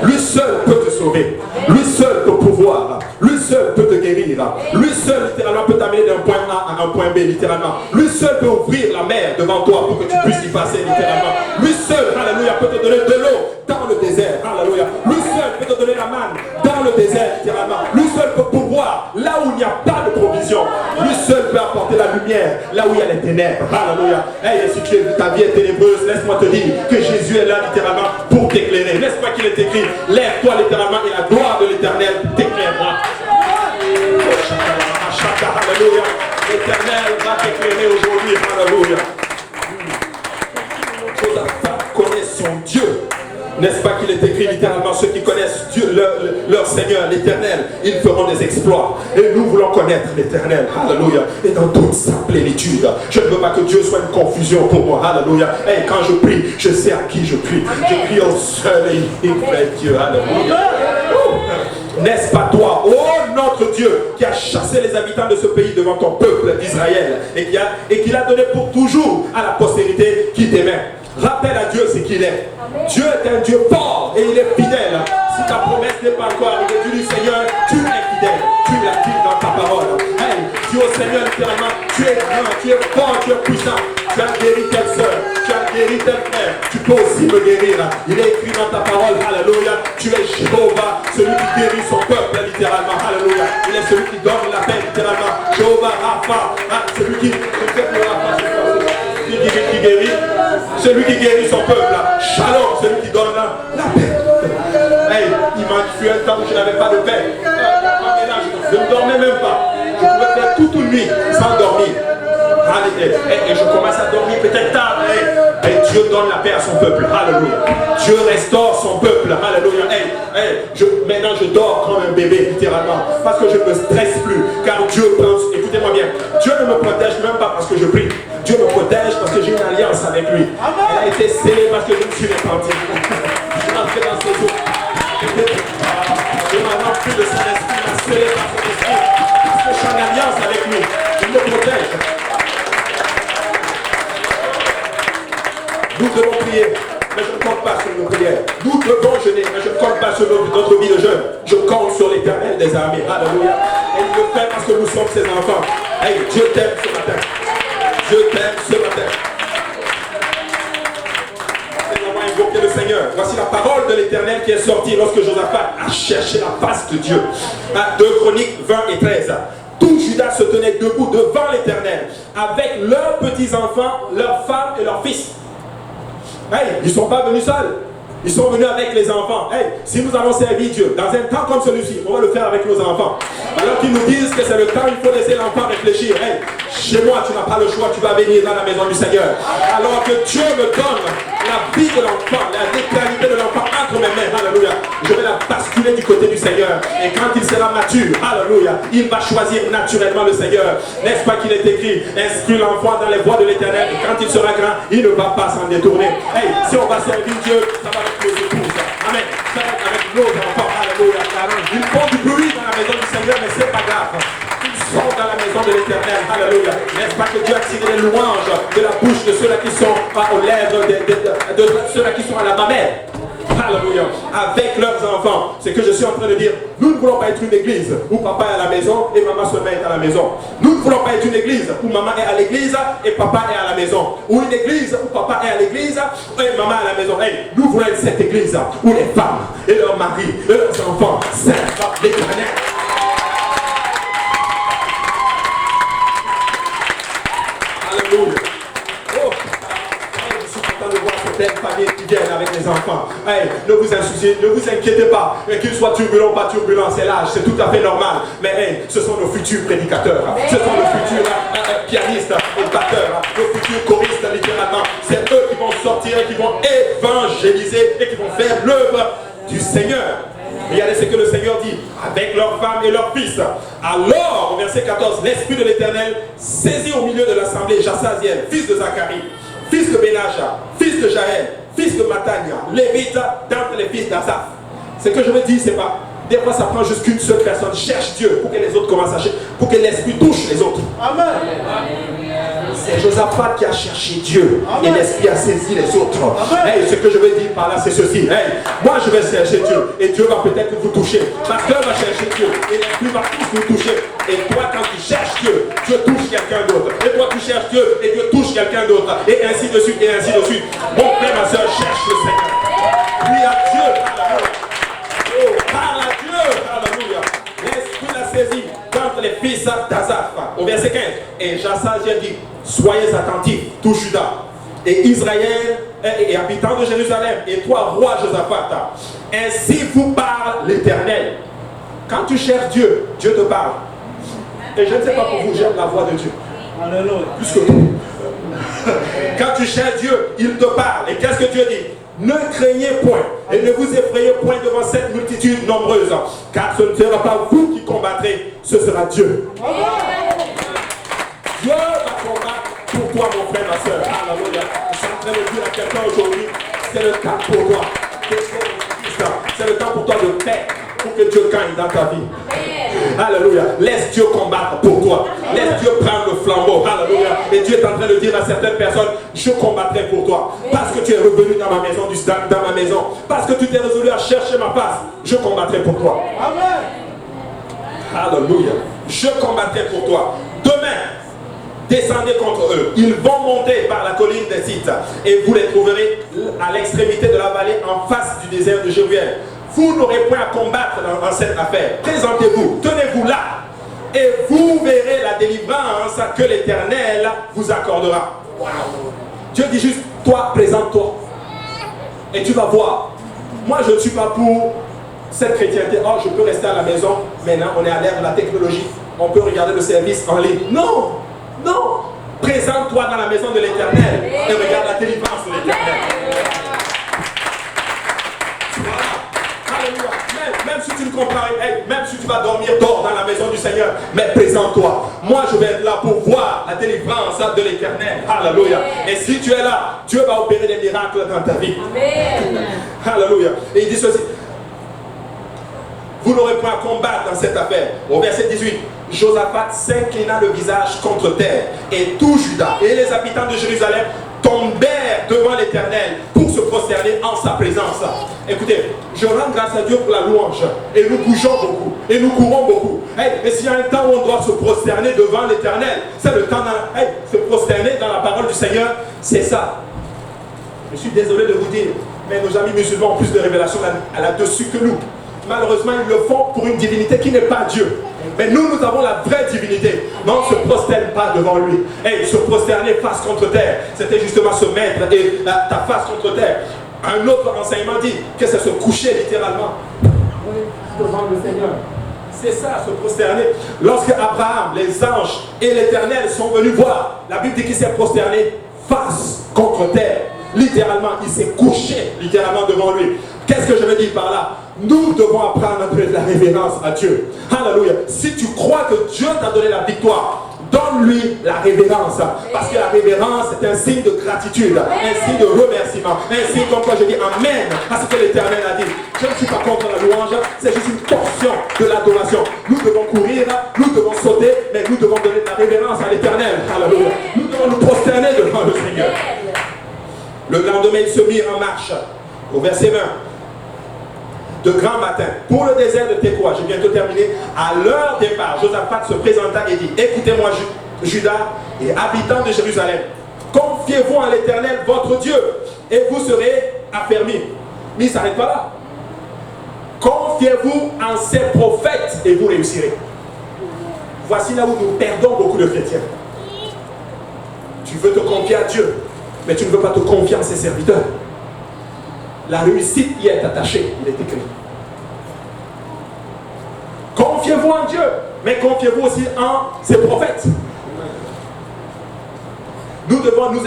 Lui seul peut te sauver. Lui seul peut pouvoir. Lui seul peut te guérir. Lui seul littéralement peut t'amener d'un point A à un point B littéralement. Lui seul peut ouvrir la mer devant toi pour que tu puisses y passer littéralement. Lui seul, alléluia, peut te donner de l'eau dans le désert. Alléluia. Lui seul peut te donner la manne dans le désert littéralement. Lui seul peut pouvoir là où il n'y a pas de provision. Lui seul peut apporter la lumière là où il y a les ténèbres. Alléluia. Hey, si ta vie est ténébreuse, laisse-moi te dire que Jésus est là littéralement pour t'éclairer. Laisse-moi qu'il est écrit, lève-toi littéralement et la gloire de l'Éternel t'éclairera. Alléluia. L'Éternel va t'éclairer aujourd'hui. Alléluia. Que la femme connaisse son Dieu. N'est-ce pas qu'il est écrit littéralement, ceux qui connaissent Dieu, leur Seigneur, l'Éternel, ils feront des exploits. Et nous voulons connaître l'Éternel. Alléluia. Et dans toute sa plénitude. Je ne veux pas que Dieu soit une confusion pour moi. Alléluia. Et quand je prie, je sais à qui je prie. Je prie au seul et unique vrai Dieu. Alléluia. N'est-ce pas toi, oh notre Dieu, qui a chassé les habitants de ce pays devant ton peuple d'Israël et qui l'a donné pour toujours à la postérité qui t'aimait. Rappelle à Dieu ce qu'il est. Dieu est un Dieu fort et il est fidèle. Si ta promesse n'est pas encore arrivée, tu dis Seigneur, tu es fidèle. Tu l'as dit dans ta parole. Hey, dis au Seigneur littéralement, tu es grand, tu es fort, tu es puissant. Tu as guéri telle soeur, tu as guéri tel frère. Tu peux aussi me guérir. Il est écrit dans ta parole, alléluia. Tu es Jéhovah, celui qui guérit son peuple littéralement. Alléluia. Il est celui qui donne la paix littéralement. Jéhovah Rapha, celui qui guérit. celui qui guérit son peuple. Shalom, celui qui donne la paix. Hey, il m'a fui un temps où je n'avais pas de paix. Je ne dormais même pas. Je pouvais faire toute une nuit sans dormir. Et je commence à dormir peut-être tard. Et Dieu donne la paix à son peuple. Alléluia. Dieu restaure son peuple. Alléluia. Maintenant je dors comme un bébé, littéralement. Parce que je ne me stresse plus. Car Dieu pense, écoutez-moi bien, Dieu ne me protège même pas parce que je prie. Dieu me protège parce que j'ai une alliance avec lui. Elle a été scellée parce que je me suis répandu. Je suis entré dans ses eaux. Je m'en remplis de son esprit, m'a scellé par son esprit. Parce que je suis en alliance avec lui. Il me protège. Nous devons prier, mais je ne compte pas sur nos prières. Nous devons jeûner, mais je ne compte pas sur notre vie de jeûne. Je compte sur l'Éternel des armées. Alléluia. Et il le fait parce que nous sommes ses enfants. Hey, Dieu t'aime ce matin. Dieu t'aime ce matin. Et on va invoquer le Seigneur. Voici la parole de l'Éternel qui est sortie lorsque Josaphat a cherché la face de Dieu. 2 Chroniques 20 et 13. Tout Juda se tenait debout devant l'Éternel, avec leurs petits-enfants, leurs femmes et leurs fils. Hey, ils ne sont pas venus seuls. Ils sont venus avec les enfants. Hey, si nous allons servir Dieu dans un temps comme celui-ci, on va le faire avec nos enfants. Alors qu'ils nous disent que c'est le temps, il faut laisser l'enfant réfléchir. Hey, chez moi, tu n'as pas le choix, tu vas venir dans la maison du Seigneur. Alors que Dieu me donne la vie de l'enfant, la vitalité de l'enfant entre mes mains. Alléluia. Je vais la basculer du côté du Seigneur. Et quand il sera mature, alléluia, il va choisir naturellement le Seigneur. N'est-ce pas qu'il est écrit, inscris l'enfant dans les voies de l'Éternel. Et quand il sera grand, il ne va pas s'en détourner. Hey, si on va servir Dieu, ça va avec nos épouses. Amen. Ça va avec nos enfants. Alléluia. Ils font du bruit dans la maison du Seigneur, mais c'est pas grave. Ils sont dans la maison de l'Éternel. Alléluia. N'est-ce pas que Dieu a tiré les louanges de la bouche de ceux-là qui sont aux lèvres, de ceux-là qui sont à la mamelle. Alléluia. Avec leurs enfants. C'est que je suis en train de dire, nous ne voulons pas être une église où papa est à la maison et maman seulement est à la maison. Nous ne voulons pas être une église où maman est à l'église et papa est à la maison. Ou une église où papa est à l'église et maman est à la maison. Hey, nous voulons être cette église où les femmes et leurs maris et leurs enfants servent l'Éternel. Alléluia. Oh, je suis content de voir certaines familles qui viennent avec les enfants. Hey, ne vous insouciez, ne vous inquiétez pas. Qu'ils soient turbulents ou pas turbulents, c'est l'âge, c'est tout à fait normal. Mais hey, ce sont nos futurs prédicateurs. Ce sont nos futurs pianistes et batteurs. Nos futurs choristes, littéralement. C'est eux qui vont sortir, qui vont évangéliser et qui vont faire l'œuvre du Seigneur. Regardez ce que le Seigneur dit, avec leurs femmes et leurs fils. Alors, au verset 14, l'Esprit de l'Éternel saisit au milieu de l'assemblée Jassaziel, fils de Zacharie, fils de Benaja, fils de Jaël, fils de Matania, lévite d'entre les fils d'Asaph. Ce que je veux dire, c'est pas, des fois ça prend juste qu'une seule personne cherche Dieu pour que les autres commencent à chercher, pour que l'Esprit touche les autres. Amen. C'est Josaphat qui a cherché Dieu. Amen. Et l'Esprit a saisi les autres. Hey, ce que je veux dire par là, c'est ceci. Hey, moi je vais chercher Dieu et Dieu va peut-être vous toucher. Pasteur va chercher Dieu et l'Esprit va tous vous toucher. Et toi, quand tu cherches Dieu, Dieu touche quelqu'un d'autre. Et toi, tu cherches Dieu et Dieu touche quelqu'un d'autre. Et ainsi de suite, et ainsi de suite. Mon frère, ma soeur, cherche le Seigneur. Prie à Dieu. Alléluia. Oh, parle à Dieu. Alléluia. L'Esprit l'a saisi contre les fils d'Asaph. Au verset 15. Et Jassaziel dit, soyez attentifs, tout Juda, et Israël, et habitants de Jérusalem, et toi, roi Josaphat. Ainsi vous parle l'Éternel. Quand tu cherches Dieu, Dieu te parle. Et je ne sais pas pour vous, j'aime la voix de Dieu. Alléluia. Plus que tout. Quand tu cherches Dieu, il te parle. Et qu'est-ce que Dieu dit? Ne craignez point et ne vous effrayez point devant cette multitude nombreuse, car ce ne sera pas vous qui combattrez, ce sera Dieu. Dieu va combattre pour toi, mon frère, ma soeur. Alléluia. Je suis en train de dire à quelqu'un aujourd'hui, c'est le temps pour toi. C'est le temps pour toi de paix, pour que Dieu gagne dans ta vie. Alléluia. Laisse Dieu combattre pour toi. Laisse Dieu prendre le flambeau. Alléluia. Et Dieu est en train de dire à certaines personnes, je combattrai pour toi. Parce que tu es revenu dans ma maison, dans ma maison. Parce que tu t'es résolu à chercher ma face. Je combattrai pour toi. Amen. Alléluia. Je combattrai pour toi. Demain, descendez contre eux. Ils vont monter par la colline des Sites et vous les trouverez à l'extrémité de la vallée en face du désert de Jéruel. Vous n'aurez point à combattre dans cette affaire. Présentez-vous, tenez-vous là et vous verrez la délivrance que l'Éternel vous accordera. Wow. Dieu dit juste, toi, présente-toi. Et tu vas voir. Moi, je ne suis pas pour cette chrétienté. Oh, je peux rester à la maison. Maintenant, on est à l'ère de la technologie. On peut regarder le service en ligne. Non, non. Présente-toi dans la maison de l'Éternel et regarde la délivrance de l'Éternel. Alléluia. Même si tu ne comprends rien, même si tu vas dormir, dors dans la maison du Seigneur, mais présente-toi. Moi, je vais être là pour voir la délivrance de l'Éternel. Alléluia. Et si tu es là, Dieu va opérer des miracles dans ta vie. Amen. Alléluia. Et il dit ceci. Vous n'aurez point à combattre dans cette affaire. Au verset 18, Josaphat s'inclina le visage contre terre, et tout Juda et les habitants de Jérusalem tombèrent devant l'Éternel pour se prosterner en sa présence. Écoutez, je rends grâce à Dieu pour la louange, et nous bougeons beaucoup, et nous courons beaucoup. Et s'il y a un temps où on doit se prosterner devant l'Éternel, c'est le temps de se prosterner dans la parole du Seigneur, c'est ça. Je suis désolé de vous dire, mais nos amis musulmans ont plus de révélations là-dessus que nous. Malheureusement, ils le font pour une divinité qui n'est pas Dieu. Mais nous, nous avons la vraie divinité. Mais on ne se prosterne pas devant lui. Et se prosterner face contre terre, c'était justement se mettre et ta face contre terre. Un autre enseignement dit que c'est se coucher littéralement devant le Seigneur. C'est ça, se prosterner. Lorsque Abraham, les anges et l'Éternel sont venus voir, la Bible dit qu'il s'est prosterné face contre terre. Littéralement, il s'est couché littéralement devant lui. Qu'est-ce que je veux dire par là? Nous devons apprendre à donner de la révérence à Dieu. Alléluia. Si tu crois que Dieu t'a donné la victoire, donne-lui la révérence. Parce que la révérence est un signe de gratitude, un signe de remerciement, un signe comme quoi je dis Amen à ce que l'Éternel a dit. Je ne suis pas contre la louange, c'est juste une portion de l'adoration. Nous devons courir, nous devons sauter, mais nous devons donner de la révérence à l'Éternel. Alléluia. Nous devons nous prosterner devant le Seigneur. Le lendemain, il se mit en marche. Au verset 20. De grand matin, pour le désert de Tekoa, je viens de terminer, à leur départ, Josaphat se présenta et dit, écoutez-moi Juda et habitants de Jérusalem, confiez-vous en l'Éternel votre Dieu et vous serez affermis. Mais il ne s'arrête pas là. Confiez-vous en ses prophètes et vous réussirez. Voici là où nous perdons beaucoup de chrétiens. Tu veux te confier à Dieu, mais tu ne veux pas te confier en ses serviteurs. La réussite y est attachée, il est écrit. Confiez-vous en Dieu, mais confiez-vous aussi en ses prophètes. Nous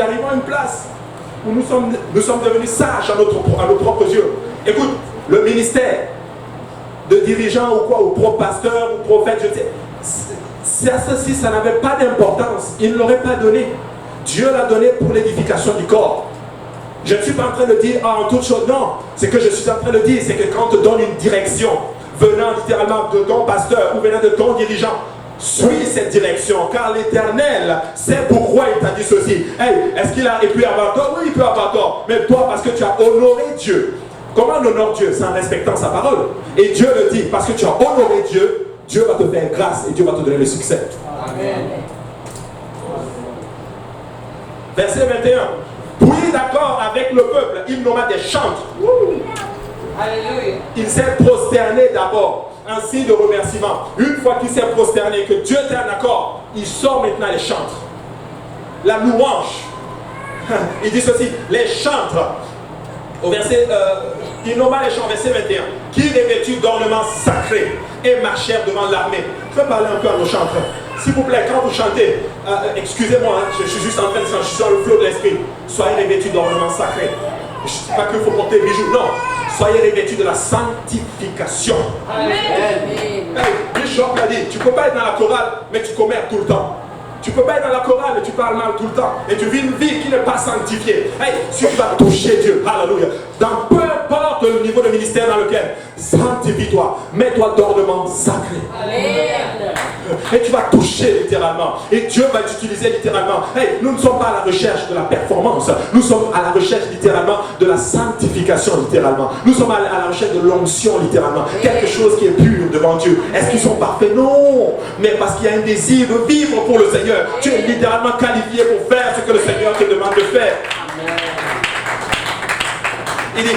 arrivons à une place où nous sommes devenus sages à nos propres yeux. Écoute, le ministère de dirigeant ou quoi, ou pro-pasteur ou prophète, je sais, si ça n'avait pas d'importance, il ne l'aurait pas donné. Dieu l'a donné pour l'édification du corps. Je ne suis pas en train de dire en toute chose, non. Ce que je suis en train de dire, c'est que quand on te donne une direction, venant littéralement de ton pasteur ou venant de ton dirigeant, suis cette direction, car l'Éternel sait pourquoi il t'a dit ceci. Hey, est-ce qu'il a pu avoir tort? Oui, il peut avoir tort. Mais toi, parce que tu as honoré Dieu. Comment on honore Dieu? C'est en respectant sa parole. Et Dieu le dit, parce que tu as honoré Dieu, Dieu va te faire grâce et Dieu va te donner le succès. Amen. Verset 21. Puis d'accord avec le peuple, il nomma des chantres. Alléluia. Il s'est prosterné d'abord, un signe de remerciement. Une fois qu'il s'est prosterné, que Dieu était en accord, il sort maintenant les chantres. La louange. Il dit ceci, les chantres. Au verset, il nomma les chantres, verset 21, qui revêtus d'ornements sacrés et marchèrent devant l'armée. Je vais parler un peu à nos chantres. S'il vous plaît, quand vous chantez, excusez-moi, je suis juste en train de chanter, je suis dans le flot de l'esprit. Soyez revêtus d'ornements sacrés. Je ne dis pas qu'il faut porter bijoux, non. Soyez revêtus de la sanctification. Amen. Hey, Bishop l'a dit, tu ne peux pas être dans la chorale, mais tu commères tout le temps. Tu ne peux pas être dans la chorale et tu parles mal tout le temps. Et tu vis une vie qui n'est pas sanctifiée. Hey, si tu vas toucher Dieu, alléluia, dans peu importe le niveau de ministère dans lequel, sanctifie-toi, mets-toi d'ornements sacrés. Amen. Et tu vas toucher littéralement. Et Dieu va t'utiliser littéralement. Hey, nous ne sommes pas à la recherche de la performance. Nous sommes à la recherche littéralement de la sanctification littéralement. Nous sommes à la recherche de l'onction littéralement. Quelque chose qui est pur devant Dieu. Est-ce qu'ils sont parfaits? Non. Mais parce qu'il y a un désir de vivre pour le Seigneur. Tu es littéralement qualifié pour faire ce que le Seigneur te demande de faire. Il dit,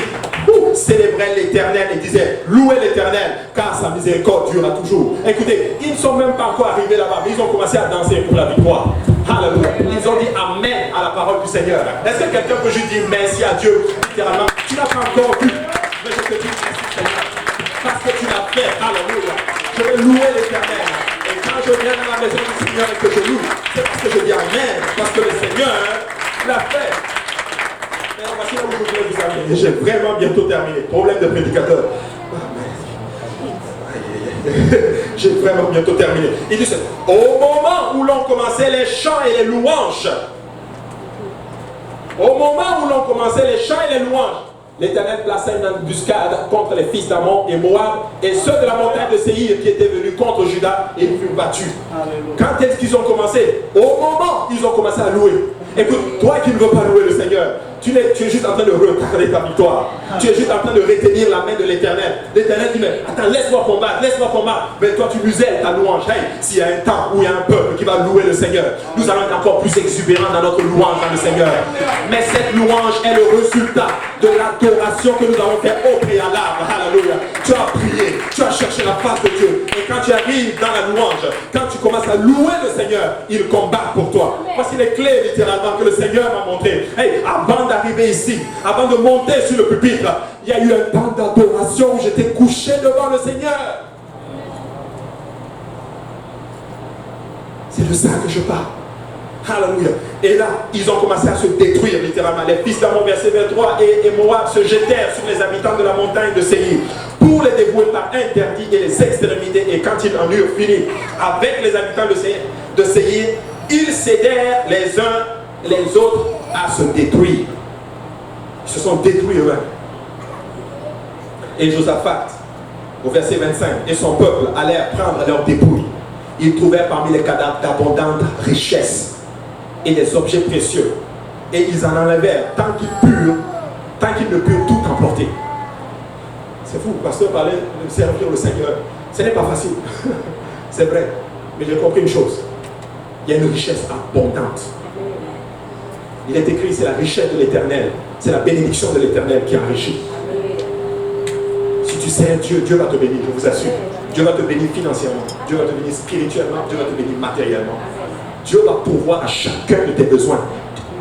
célébraient l'Éternel et disaient louez l'Éternel car sa miséricorde durera toujours. Écoutez, ils ne sont même pas encore arrivés là-bas, mais ils ont commencé à danser pour la victoire. Alléluia. Ils ont dit Amen à la parole du Seigneur. Est-ce que quelqu'un peut juste dire merci à Dieu? Littéralement, tu n'as pas encore vu, mais je te dis merci Seigneur. Parce que tu l'as fait. Alléluia. Je vais louer l'Éternel. Et quand je viens dans la maison du Seigneur et que je loue, c'est parce que je dis Amen. Parce que le Seigneur l'a fait. Mais voici là où je voulais vous amener. J'ai vraiment bientôt terminé. Problème de prédicateur. J'ai vraiment bientôt terminé. Il dit au moment où l'on commençait les chants et les louanges, au moment où l'on commençait les chants et les louanges, l'Éternel plaça une embuscade contre les fils d'Ammon et Moab et ceux de la montagne de Séhir qui étaient venus contre Juda et ils furent battus. Alléluia. Quand est-ce qu'ils ont commencé? Au moment où ils ont commencé à louer. Écoute, toi qui ne veux pas louer le Seigneur, tu es juste en train de retarder ta victoire. Tu es juste en train de retenir la main de l'Éternel. L'Éternel dit, mais attends, laisse-moi combattre, laisse-moi combattre. Mais toi, tu muselles ta louange. Hey, s'il y a un temps où il y a un peuple qui va louer le Seigneur, nous allons être encore plus exubérants dans notre louange dans le Seigneur. Mais cette louange est le résultat de l'adoration que nous avons fait au préalable. Alléluia. Tu as prié, tu as cherché la face de Dieu. Et quand tu arrives dans la louange, quand tu commences à louer le Seigneur, il combat pour toi. Voici les clés littéralement que le Seigneur m'a montré. Hey, avant d'arriver ici, avant de monter sur le pupitre, il y a eu un temps d'adoration où j'étais couché devant le Seigneur. C'est de ça que je parle. Alléluia. Et là, ils ont commencé à se détruire littéralement. Les fils d'Ammon, verset 23, et Moab se jetèrent sur les habitants de la montagne de Séhir pour les dévouer par interdit et les exterminer. Et quand ils en eurent fini avec les habitants de Séhir, ils cédèrent les uns les autres à se détruire. Ils se sont détruits eux-mêmes. Et Josaphat, au verset 25, et son peuple allèrent prendre leurs dépouilles. Ils trouvèrent parmi les cadavres d'abondantes richesses et des objets précieux. Et ils en enlevèrent tant qu'ils ne purent tout emporter. C'est fou, le pasteur parlait de servir le Seigneur. Ce n'est pas facile. C'est vrai. Mais j'ai compris une chose. Il y a une richesse abondante. Il est écrit, c'est la richesse de l'Éternel. C'est la bénédiction de l'Éternel qui enrichit. Si tu sers Dieu, Dieu va te bénir, je vous assure. Dieu va te bénir financièrement. Dieu va te bénir spirituellement. Dieu va te bénir matériellement. Dieu va pourvoir à chacun de tes besoins.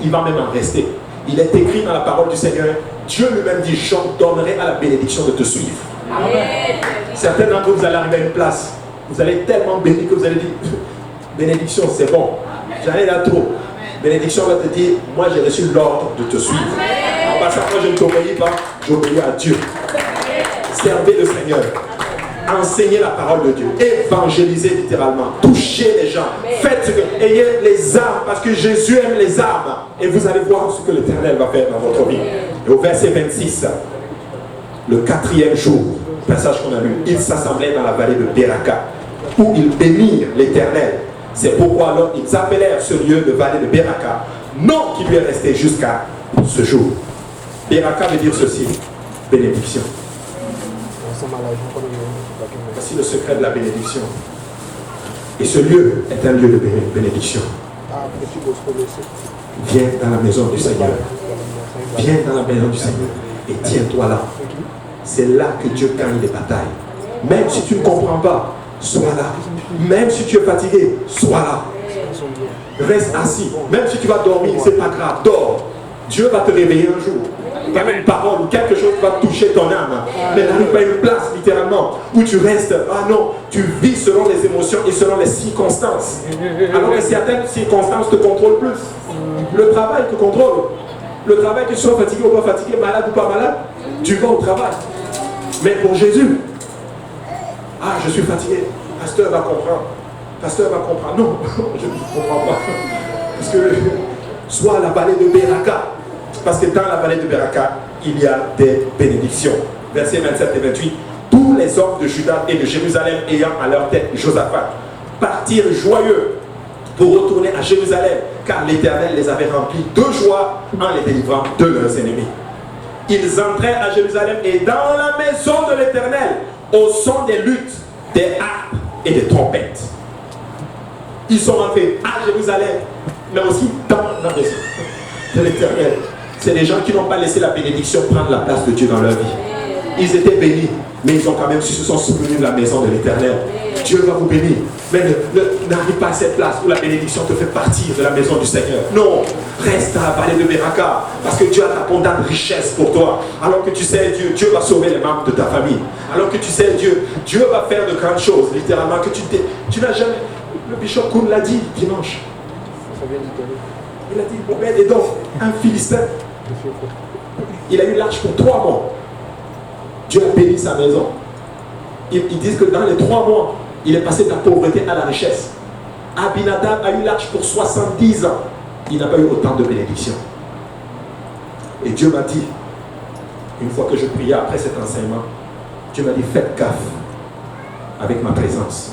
Il va même en rester. Il est écrit dans la parole du Seigneur, Dieu lui-même dit, je donnerai à la bénédiction de te suivre. Amen. Certains d'entre vous allez arriver à une place. Vous allez être tellement bénis que vous allez dire, bénédiction c'est bon. J'en ai là trop. Bénédiction va te dire, moi j'ai reçu l'ordre de te suivre. En passant, moi je ne t'obéis pas, j'obéis à Dieu. Servez le Seigneur. Enseignez la parole de Dieu. Évangélisez littéralement. Touchez les gens. Faites ce que... Ayez les armes parce que Jésus aime les armes. Et vous allez voir ce que l'Éternel va faire dans votre vie. Et au verset 26, le 4e jour, passage qu'on a lu, ils s'assemblaient dans la vallée de Beraka où ils bénirent l'Éternel. C'est pourquoi alors ils appelèrent ce lieu de vallée de Beraka, nom qui lui est resté jusqu'à ce jour. Beraka veut dire ceci, bénédiction. Voici le secret de la bénédiction. Et ce lieu est un lieu de bénédiction. Viens dans la maison du Seigneur. Viens dans la maison du Seigneur et tiens-toi là. C'est là que Dieu gagne les batailles. Même si tu ne comprends pas, sois là. Même si tu es fatigué, sois là. Reste assis. Même si tu vas dormir, c'est pas grave. Dors. Dieu va te réveiller un jour. Il y a une parole ou quelque chose va toucher ton âme. Mais n'arrive pas à une place littéralement où tu restes. Ah non, tu vis selon les émotions et selon les circonstances. Alors que certaines circonstances te contrôlent plus. Le travail te contrôle. Le travail, que tu sois fatigué ou pas fatigué, malade ou pas malade, tu vas au travail. Mais pour Jésus, ah, je suis fatigué. Pasteur va comprendre. Pasteur va comprendre. Non, je ne comprends pas. Parce que soit la vallée de Beraka. Parce que dans la vallée de Beraka, il y a des bénédictions. Versets 27 et 28. Tous les hommes de Juda et de Jérusalem ayant à leur tête Josaphat partirent joyeux pour retourner à Jérusalem, car l'Éternel les avait remplis de joie en les délivrant de leurs ennemis. Ils entrèrent à Jérusalem et dans la maison de l'Éternel, au son des luttes, des harpes et des trompettes. Ils sont rentrés à Jérusalem, mais aussi dans la maison de l'Éternel. C'est des gens qui n'ont pas laissé la bénédiction prendre la place de Dieu dans leur vie. Ils étaient bénis, mais ils ont quand même su se sont souvenus de la maison de l'Éternel. Dieu va vous bénir. Mais n'arrive pas à cette place où la bénédiction te fait partir de la maison du Seigneur. Non, reste à la vallée de Beraka, parce que Dieu a d'abondantes richesses pour toi. Alors que tu sais Dieu va sauver les membres de ta famille. Alors que tu sais Dieu va faire de grandes choses, littéralement, que tu n'as jamais... Le bishop Koun l'a dit dimanche. Il a dit, Obed-Edom, un Philistin. Il a eu l'arche pour 3 mois. Dieu a béni sa maison. Ils disent que dans les 3 mois, il est passé de la pauvreté à la richesse. Abinadab a eu l'arche pour 70 ans. Il n'a pas eu autant de bénédictions. Et Dieu m'a dit, une fois que je priais après cet enseignement, Dieu m'a dit, faites gaffe avec ma présence.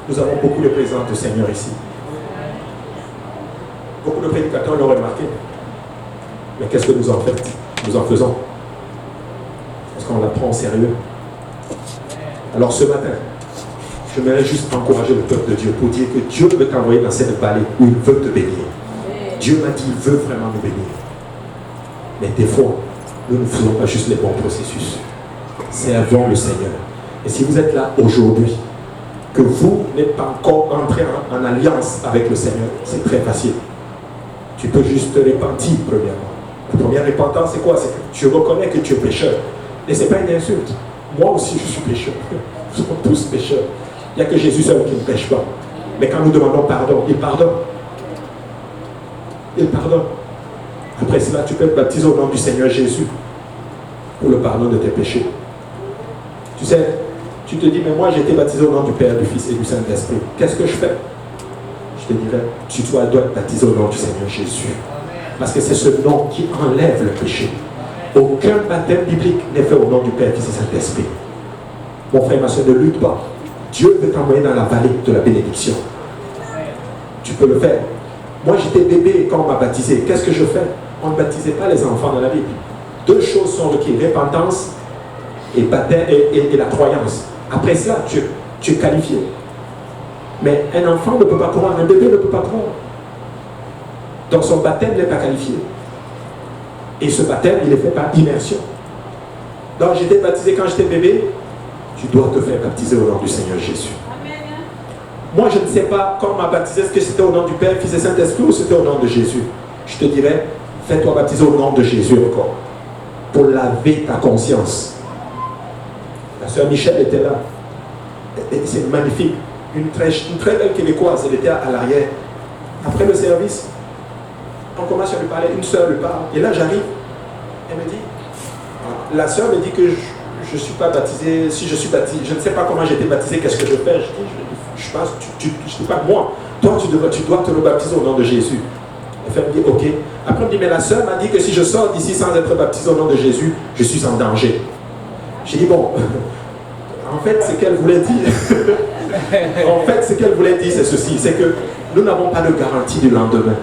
Nous avons beaucoup de présence du Seigneur ici. Beaucoup de prédicateurs l'ont remarqué. Mais qu'est-ce que nous en faites? Nous en faisons. Parce qu'on la prend au sérieux. Alors ce matin, je voudrais juste encourager le peuple de Dieu pour dire que Dieu veut t'envoyer dans cette vallée où il veut te bénir. Dieu m'a dit, il veut vraiment nous bénir. Mais des fois, nous ne faisons pas juste les bons processus. Servons le Seigneur. Et si vous êtes là aujourd'hui, que vous n'êtes pas encore entré en alliance avec le Seigneur, c'est très facile. Tu peux juste te repentir premièrement. La première repentance, c'est quoi? C'est que tu reconnais que tu es pécheur. Et ce n'est pas une insulte. Moi aussi, je suis pécheur. Nous sommes tous pécheurs. Il n'y a que Jésus seul qui ne pêche pas. Mais quand nous demandons pardon, il pardonne. Il pardonne. Après cela, tu peux te baptiser au nom du Seigneur Jésus pour le pardon de tes péchés. Tu sais, tu te dis, mais moi j'ai été baptisé au nom du Père, du Fils et du Saint-Esprit. Qu'est-ce que je fais? Je te dirais, tu dois être baptisé au nom du Seigneur Jésus. Parce que c'est ce nom qui enlève le péché. Aucun baptême biblique n'est fait au nom du Père, Fils et Saint-Esprit. Mon frère et ma soeur, ne lutte pas. Dieu veut t'envoyer dans la vallée de la bénédiction. Tu peux le faire. Moi j'étais bébé quand on m'a baptisé. Qu'est-ce que je fais? On ne baptisait pas les enfants dans la Bible. 2 choses sont requises, repentance et baptême et la croyance. Après cela, tu es qualifié. Mais un enfant ne peut pas croire, un bébé ne peut pas croire. Donc son baptême n'est pas qualifié. Et ce baptême, il est fait par immersion. Donc j'étais baptisé quand j'étais bébé. Tu dois te faire baptiser au nom du Seigneur Jésus. Amen. Moi, je ne sais pas quand on m'a baptisé, est-ce que c'était au nom du Père, Fils et Saint-Esprit ou c'était au nom de Jésus. Je te dirais, fais-toi baptiser au nom de Jésus encore. Pour laver ta conscience. La sœur Michel était là. C'est magnifique. Une très belle Québécoise, elle était à l'arrière. Après le service, on commence à lui parler, une sœur lui parle. Et là, j'arrive. Elle me dit, la sœur me dit que je ne suis pas baptisé. Si je suis baptisé, je ne sais pas comment j'ai été baptisé, qu'est-ce que je fais? Je pense, je ne dis pas moi. Toi, tu dois te rebaptiser au nom de Jésus. Elle me dit, ok. Après, elle me dit, mais la sœur m'a dit que si je sors d'ici sans être baptisé au nom de Jésus, je suis en danger. J'ai dit, bon, en fait, ce qu'elle voulait dire, c'est ceci, c'est que nous n'avons pas de garantie du lendemain.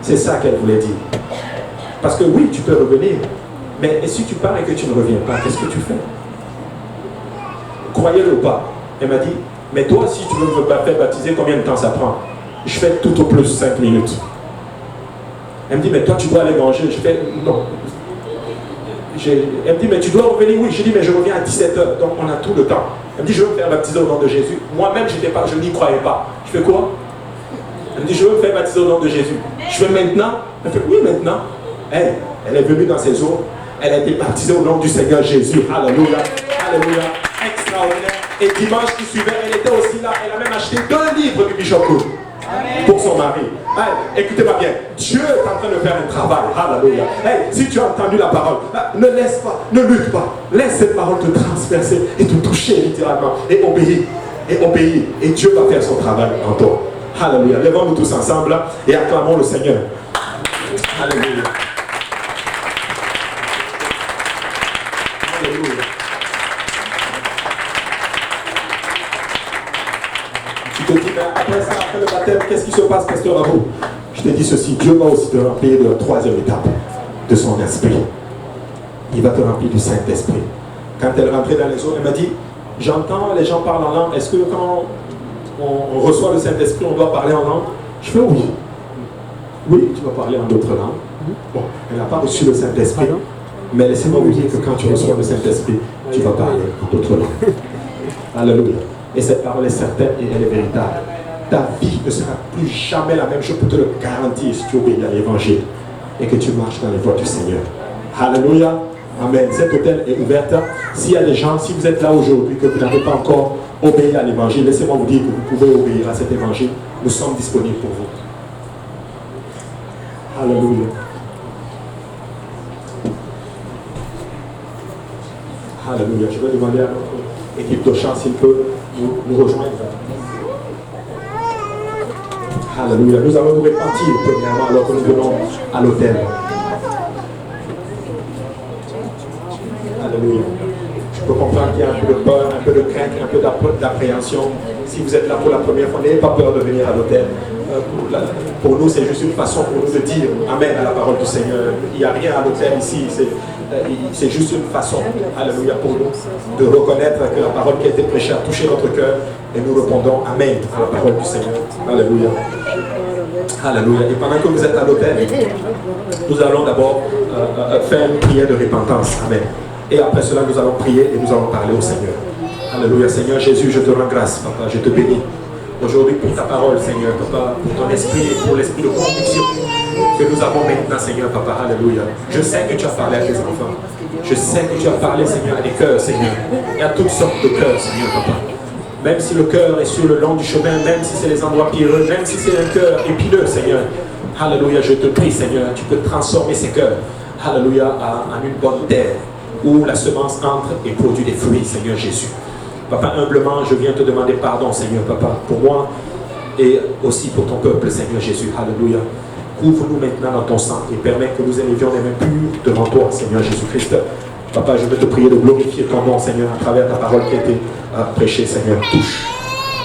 C'est ça qu'elle voulait dire. Parce que oui, tu peux revenir, mais et si tu pars et que tu ne reviens pas, qu'est-ce que tu fais? Croyez-le ou pas. Elle m'a dit, mais toi, si tu veux me faire baptiser, combien de temps ça prend? Je fais tout au plus 5 minutes. Elle me dit, mais toi, tu dois aller manger. Je fais, non. Elle me dit, mais tu dois revenir. Oui, je dis, mais je reviens à 17h, donc on a tout le temps. Elle me dit, je veux me faire baptiser au nom de Jésus. Moi-même, je n'y croyais pas. Je fais quoi? Elle me dit, je veux me faire baptiser au nom de Jésus. Je fais maintenant. Elle fait, oui, maintenant. Elle est venue dans ses eaux. Elle a été baptisée au nom du Seigneur Jésus. Alléluia. Alléluia. Extraordinaire. Et dimanche qui suivait, elle était aussi là. Elle a même acheté 2 livres du Bishop Koun pour son mari. Écoutez-moi bien. Dieu est en train de faire un travail. Alléluia. Si tu as entendu la parole, ne laisse pas, ne lutte pas. Laisse cette parole te transpercer et te toucher littéralement. Et obéir. Et obéir. Et Dieu va faire son travail en toi. Alléluia. Lèvons-nous tous ensemble et acclamons le Seigneur. Alléluia. Alléluia. Tu te dis, mais après ça, après le baptême, qu'est-ce qui se passe, pasteur Abou? Je te dis ceci, Dieu va aussi te remplir de la 3e étape de son esprit. Il va te remplir du Saint-Esprit. Quand elle rentrait dans les eaux, elle m'a dit, j'entends les gens parlent en langue, est-ce que quand on reçoit le Saint-Esprit, on doit parler en langue? Je fais oui. Oui, tu vas parler en d'autres langues. Bon, elle n'a pas reçu le Saint-Esprit. Mais laissez-moi vous dire que quand tu reçois le Saint-Esprit, tu vas parler en d'autres langues. Alléluia. Et cette parole est certaine et elle est véritable. Ta vie ne sera plus jamais la même, je peux te le garantir si tu obéis à l'évangile et que tu marches dans les voies du Seigneur. Alléluia. Amen. Cet hôtel est ouvert. S'il y a des gens, si vous êtes là aujourd'hui, que vous n'avez pas encore obéi à l'évangile, laissez-moi vous dire que vous pouvez obéir à cet évangile. Nous sommes disponibles pour vous. Alléluia. Alléluia. Je vais demander à notre équipe de chant s'il peut nous rejoindre. Alléluia. Nous allons nous repentir premièrement alors que nous venons à l'autel. Alléluia. Je peux comprendre qu'il y a un peu de peur, un peu de crainte, un peu d'appréhension. Si vous êtes là pour la première fois, n'ayez pas peur de venir à l'autel. Pour nous, c'est juste une façon pour nous de dire Amen à la parole du Seigneur. Il n'y a rien à l'autel ici. C'est juste une façon, alléluia, pour nous de reconnaître que la parole qui a été prêchée a touché notre cœur et nous répondons Amen à la parole du Seigneur. Alléluia. Alléluia. Et pendant que vous êtes à l'autel, nous allons d'abord faire une prière de repentance. Amen. Et après cela, nous allons prier et nous allons parler au Seigneur. Alléluia. Seigneur Jésus, je te rends grâce, Papa. Je te bénis aujourd'hui pour ta parole, Seigneur, Papa, pour ton esprit et pour l'esprit de conviction que nous avons maintenant, Seigneur, Papa. Alléluia. Je sais que tu as parlé à tes enfants. Je sais que tu as parlé, Seigneur, à des cœurs, Seigneur. Et à toutes sortes de cœurs, Seigneur, Papa. Même si le cœur est sur le long du chemin, même si c'est les endroits pierreux, même si c'est un cœur épineux, Seigneur. Alléluia, je te prie, Seigneur, tu peux transformer ces cœurs, alléluia, en une bonne terre où la semence entre et produit des fruits, Seigneur Jésus. Papa, humblement, je viens te demander pardon, Seigneur, Papa, pour moi et aussi pour ton peuple, Seigneur Jésus. Alléluia. Couvre-nous maintenant dans ton sang et permets que nous élevions les mains pures devant toi, Seigneur Jésus-Christ. Papa, je veux te prier de glorifier ton nom, Seigneur, à travers ta parole qui a été prêchée, Seigneur.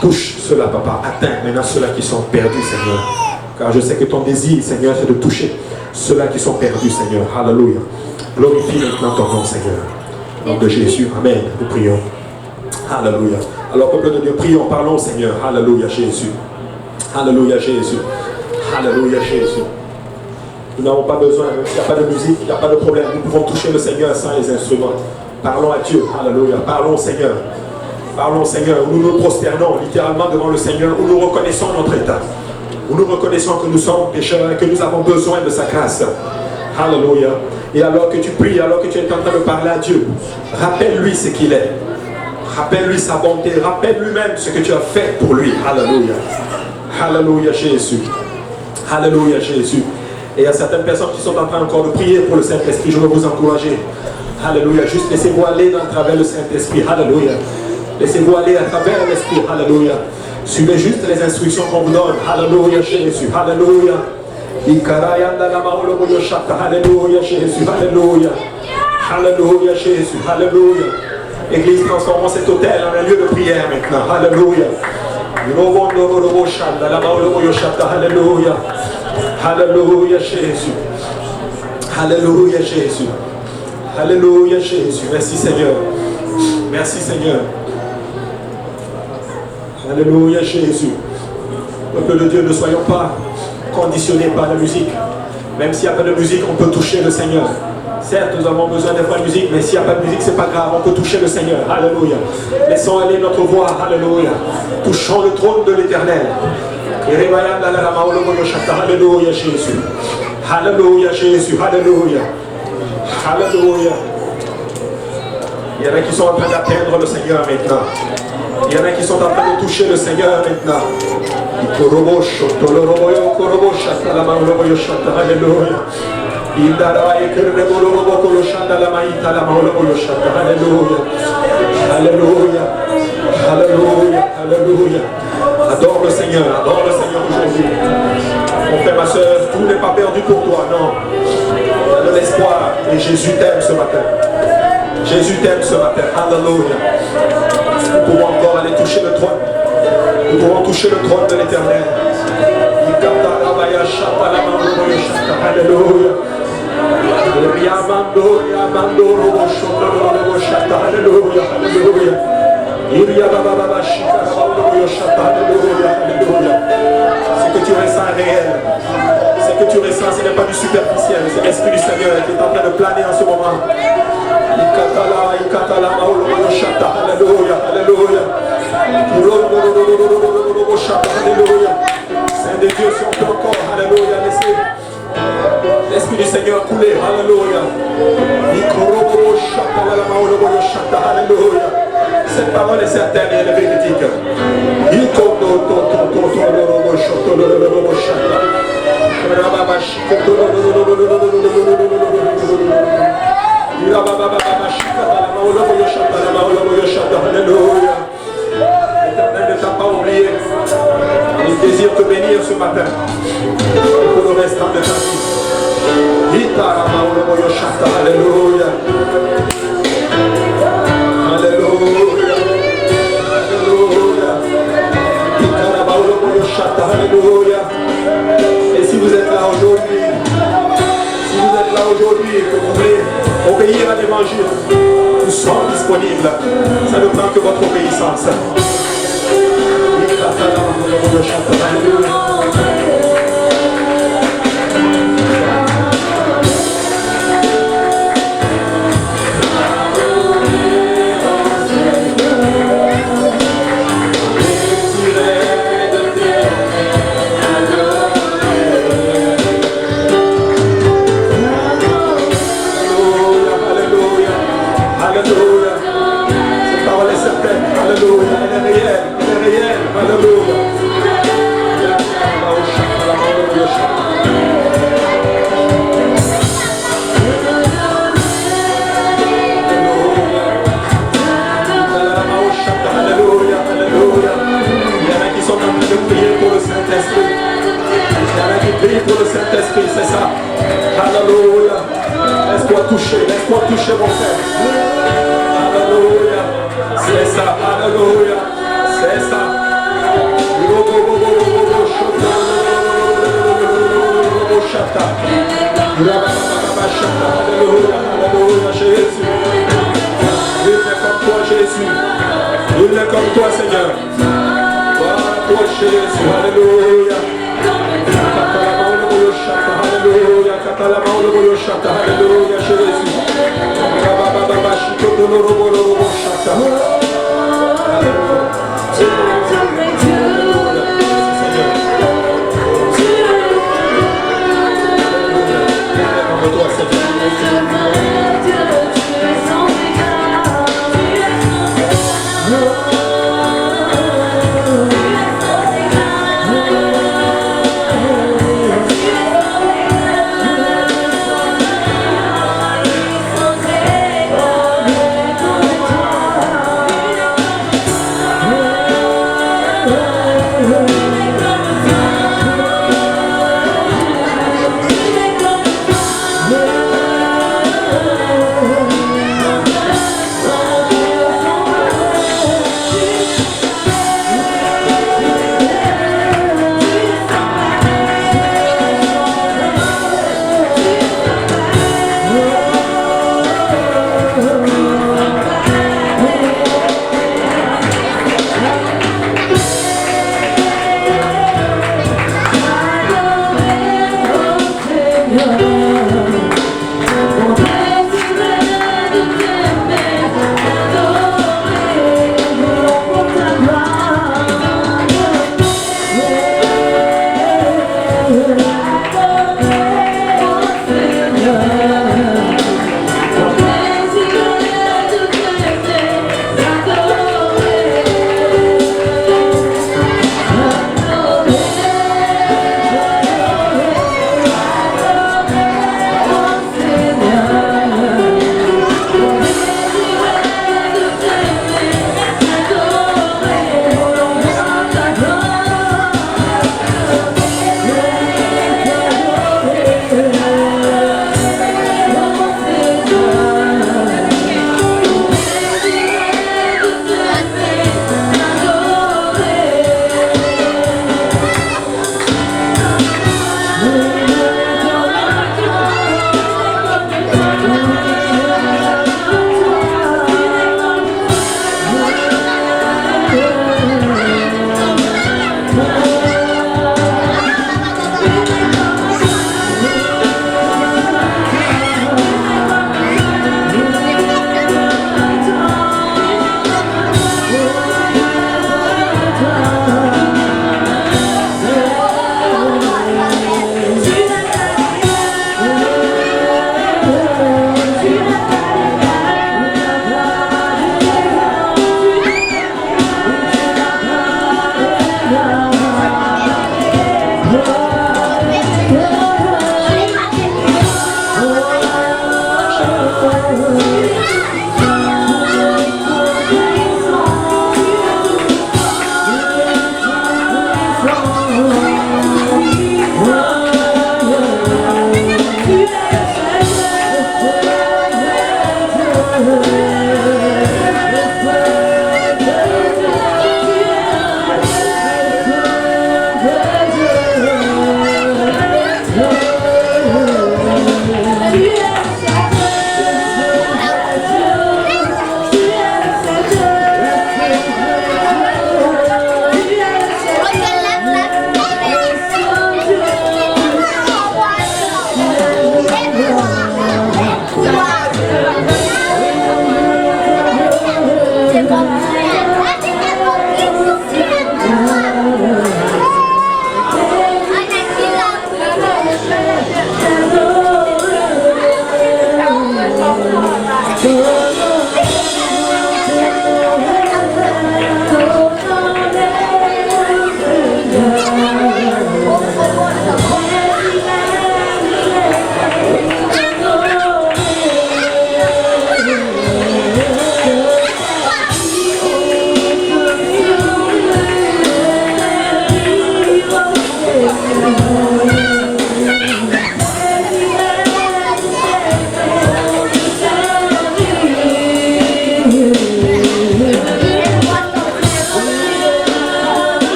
Touche cela, Papa. Atteins maintenant ceux-là qui sont perdus, Seigneur. Car je sais que ton désir, Seigneur, c'est de toucher ceux-là qui sont perdus, Seigneur. Alléluia. Glorifie maintenant ton nom, Seigneur. Au nom de Jésus, Amen. Nous prions. Alléluia. Alors, peuple de Dieu, prions, parlons, Seigneur. Alléluia, Jésus. Alléluia, Jésus. Alléluia, Jésus. Nous n'avons pas besoin, même s'il n'y a pas de musique, il n'y a pas de problème. Nous pouvons toucher le Seigneur sans les instruments. Parlons à Dieu. Alléluia. Parlons au Seigneur. Parlons au Seigneur. Nous nous prosternons littéralement devant le Seigneur, où nous reconnaissons notre état. Où nous reconnaissons que nous sommes pécheurs et que nous avons besoin de sa grâce. Alléluia. Et alors que tu pries, alors que tu es en train de parler à Dieu, rappelle-lui ce qu'il est. Rappelle-lui sa bonté. Rappelle lui-même ce que tu as fait pour lui. Alléluia. Alléluia, Jésus. Alléluia, Jésus. Et il y a certaines personnes qui sont en train encore de prier pour le Saint-Esprit. Je veux vous encourager. Alléluia. Juste laissez-vous aller à travers le Saint-Esprit. Alléluia. Laissez-vous aller à travers l'Esprit. Alléluia. Suivez juste les instructions qu'on vous donne. Alléluia, Jésus. Alléluia. Alléluia, Jésus. Alléluia. Alléluia, Jésus. Alléluia. Église, transformons cet hôtel en un lieu de prière maintenant. Alléluia. Alléluia. Alléluia, Jésus. Alléluia, Jésus. Alléluia, Jésus. Merci, Seigneur. Merci, Seigneur. Alléluia, Jésus. Peuple de Dieu, ne soyons pas conditionnés par la musique. Même s'il n'y a pas de musique, on peut toucher le Seigneur. Certes, nous avons besoin de la musique, mais s'il n'y a pas de musique, c'est pas grave, on peut toucher le Seigneur. Alléluia. Laissons aller notre voix. Alléluia. Touchons le trône de l'Éternel. Alléluia, Jésus. Alléluia, Jésus. Alléluia. Alléluia. Il y en a qui sont en train d'atteindre le Seigneur maintenant. Il y en a qui sont en train de toucher le Seigneur maintenant. Alléluia. Alléluia. Alléluia. Alléluia. Adore le Seigneur aujourd'hui. Mon frère, ma soeur, tout n'est pas perdu pour toi, non. Il y a de l'espoir et Jésus t'aime ce matin. Jésus t'aime ce matin. Alléluia. Nous pouvons encore aller toucher le trône. Nous pouvons toucher le trône de l'Éternel. Alléluia. Alléluia. Alléluia. Ce que tu ressens réel, c'est que tu ressens, ce n'est pas du superficiel, c'est l'Esprit du Seigneur qui est en train de planer en ce moment. Alléluia, alléluia. Saint de Dieu sur ton corps, alléluia. Laissez l'Esprit du Seigneur couler, alléluia. Alléluia. Cette parole est certaine et elle est véridique. L'Éternel ne t'a pas oublié. Il désire te bénir ce matin pour le restant de ta vie. Alléluia. Alléluia. Alléluia. Et si vous êtes là aujourd'hui, que vous voulez obéir à l'évangile, nous sommes disponibles. Ça ne prend que votre obéissance. Pour le Saint-Esprit, c'est ça. Alléluia. Laisse-toi toucher mon frère. Alléluia. C'est ça. Alléluia. C'est ça. Alléluia. Alléluia. Jésus. Il est comme toi, Jésus. Il est comme toi, Seigneur. Voilà toi, Jésus. Alléluia. Alléluia, Alléluia,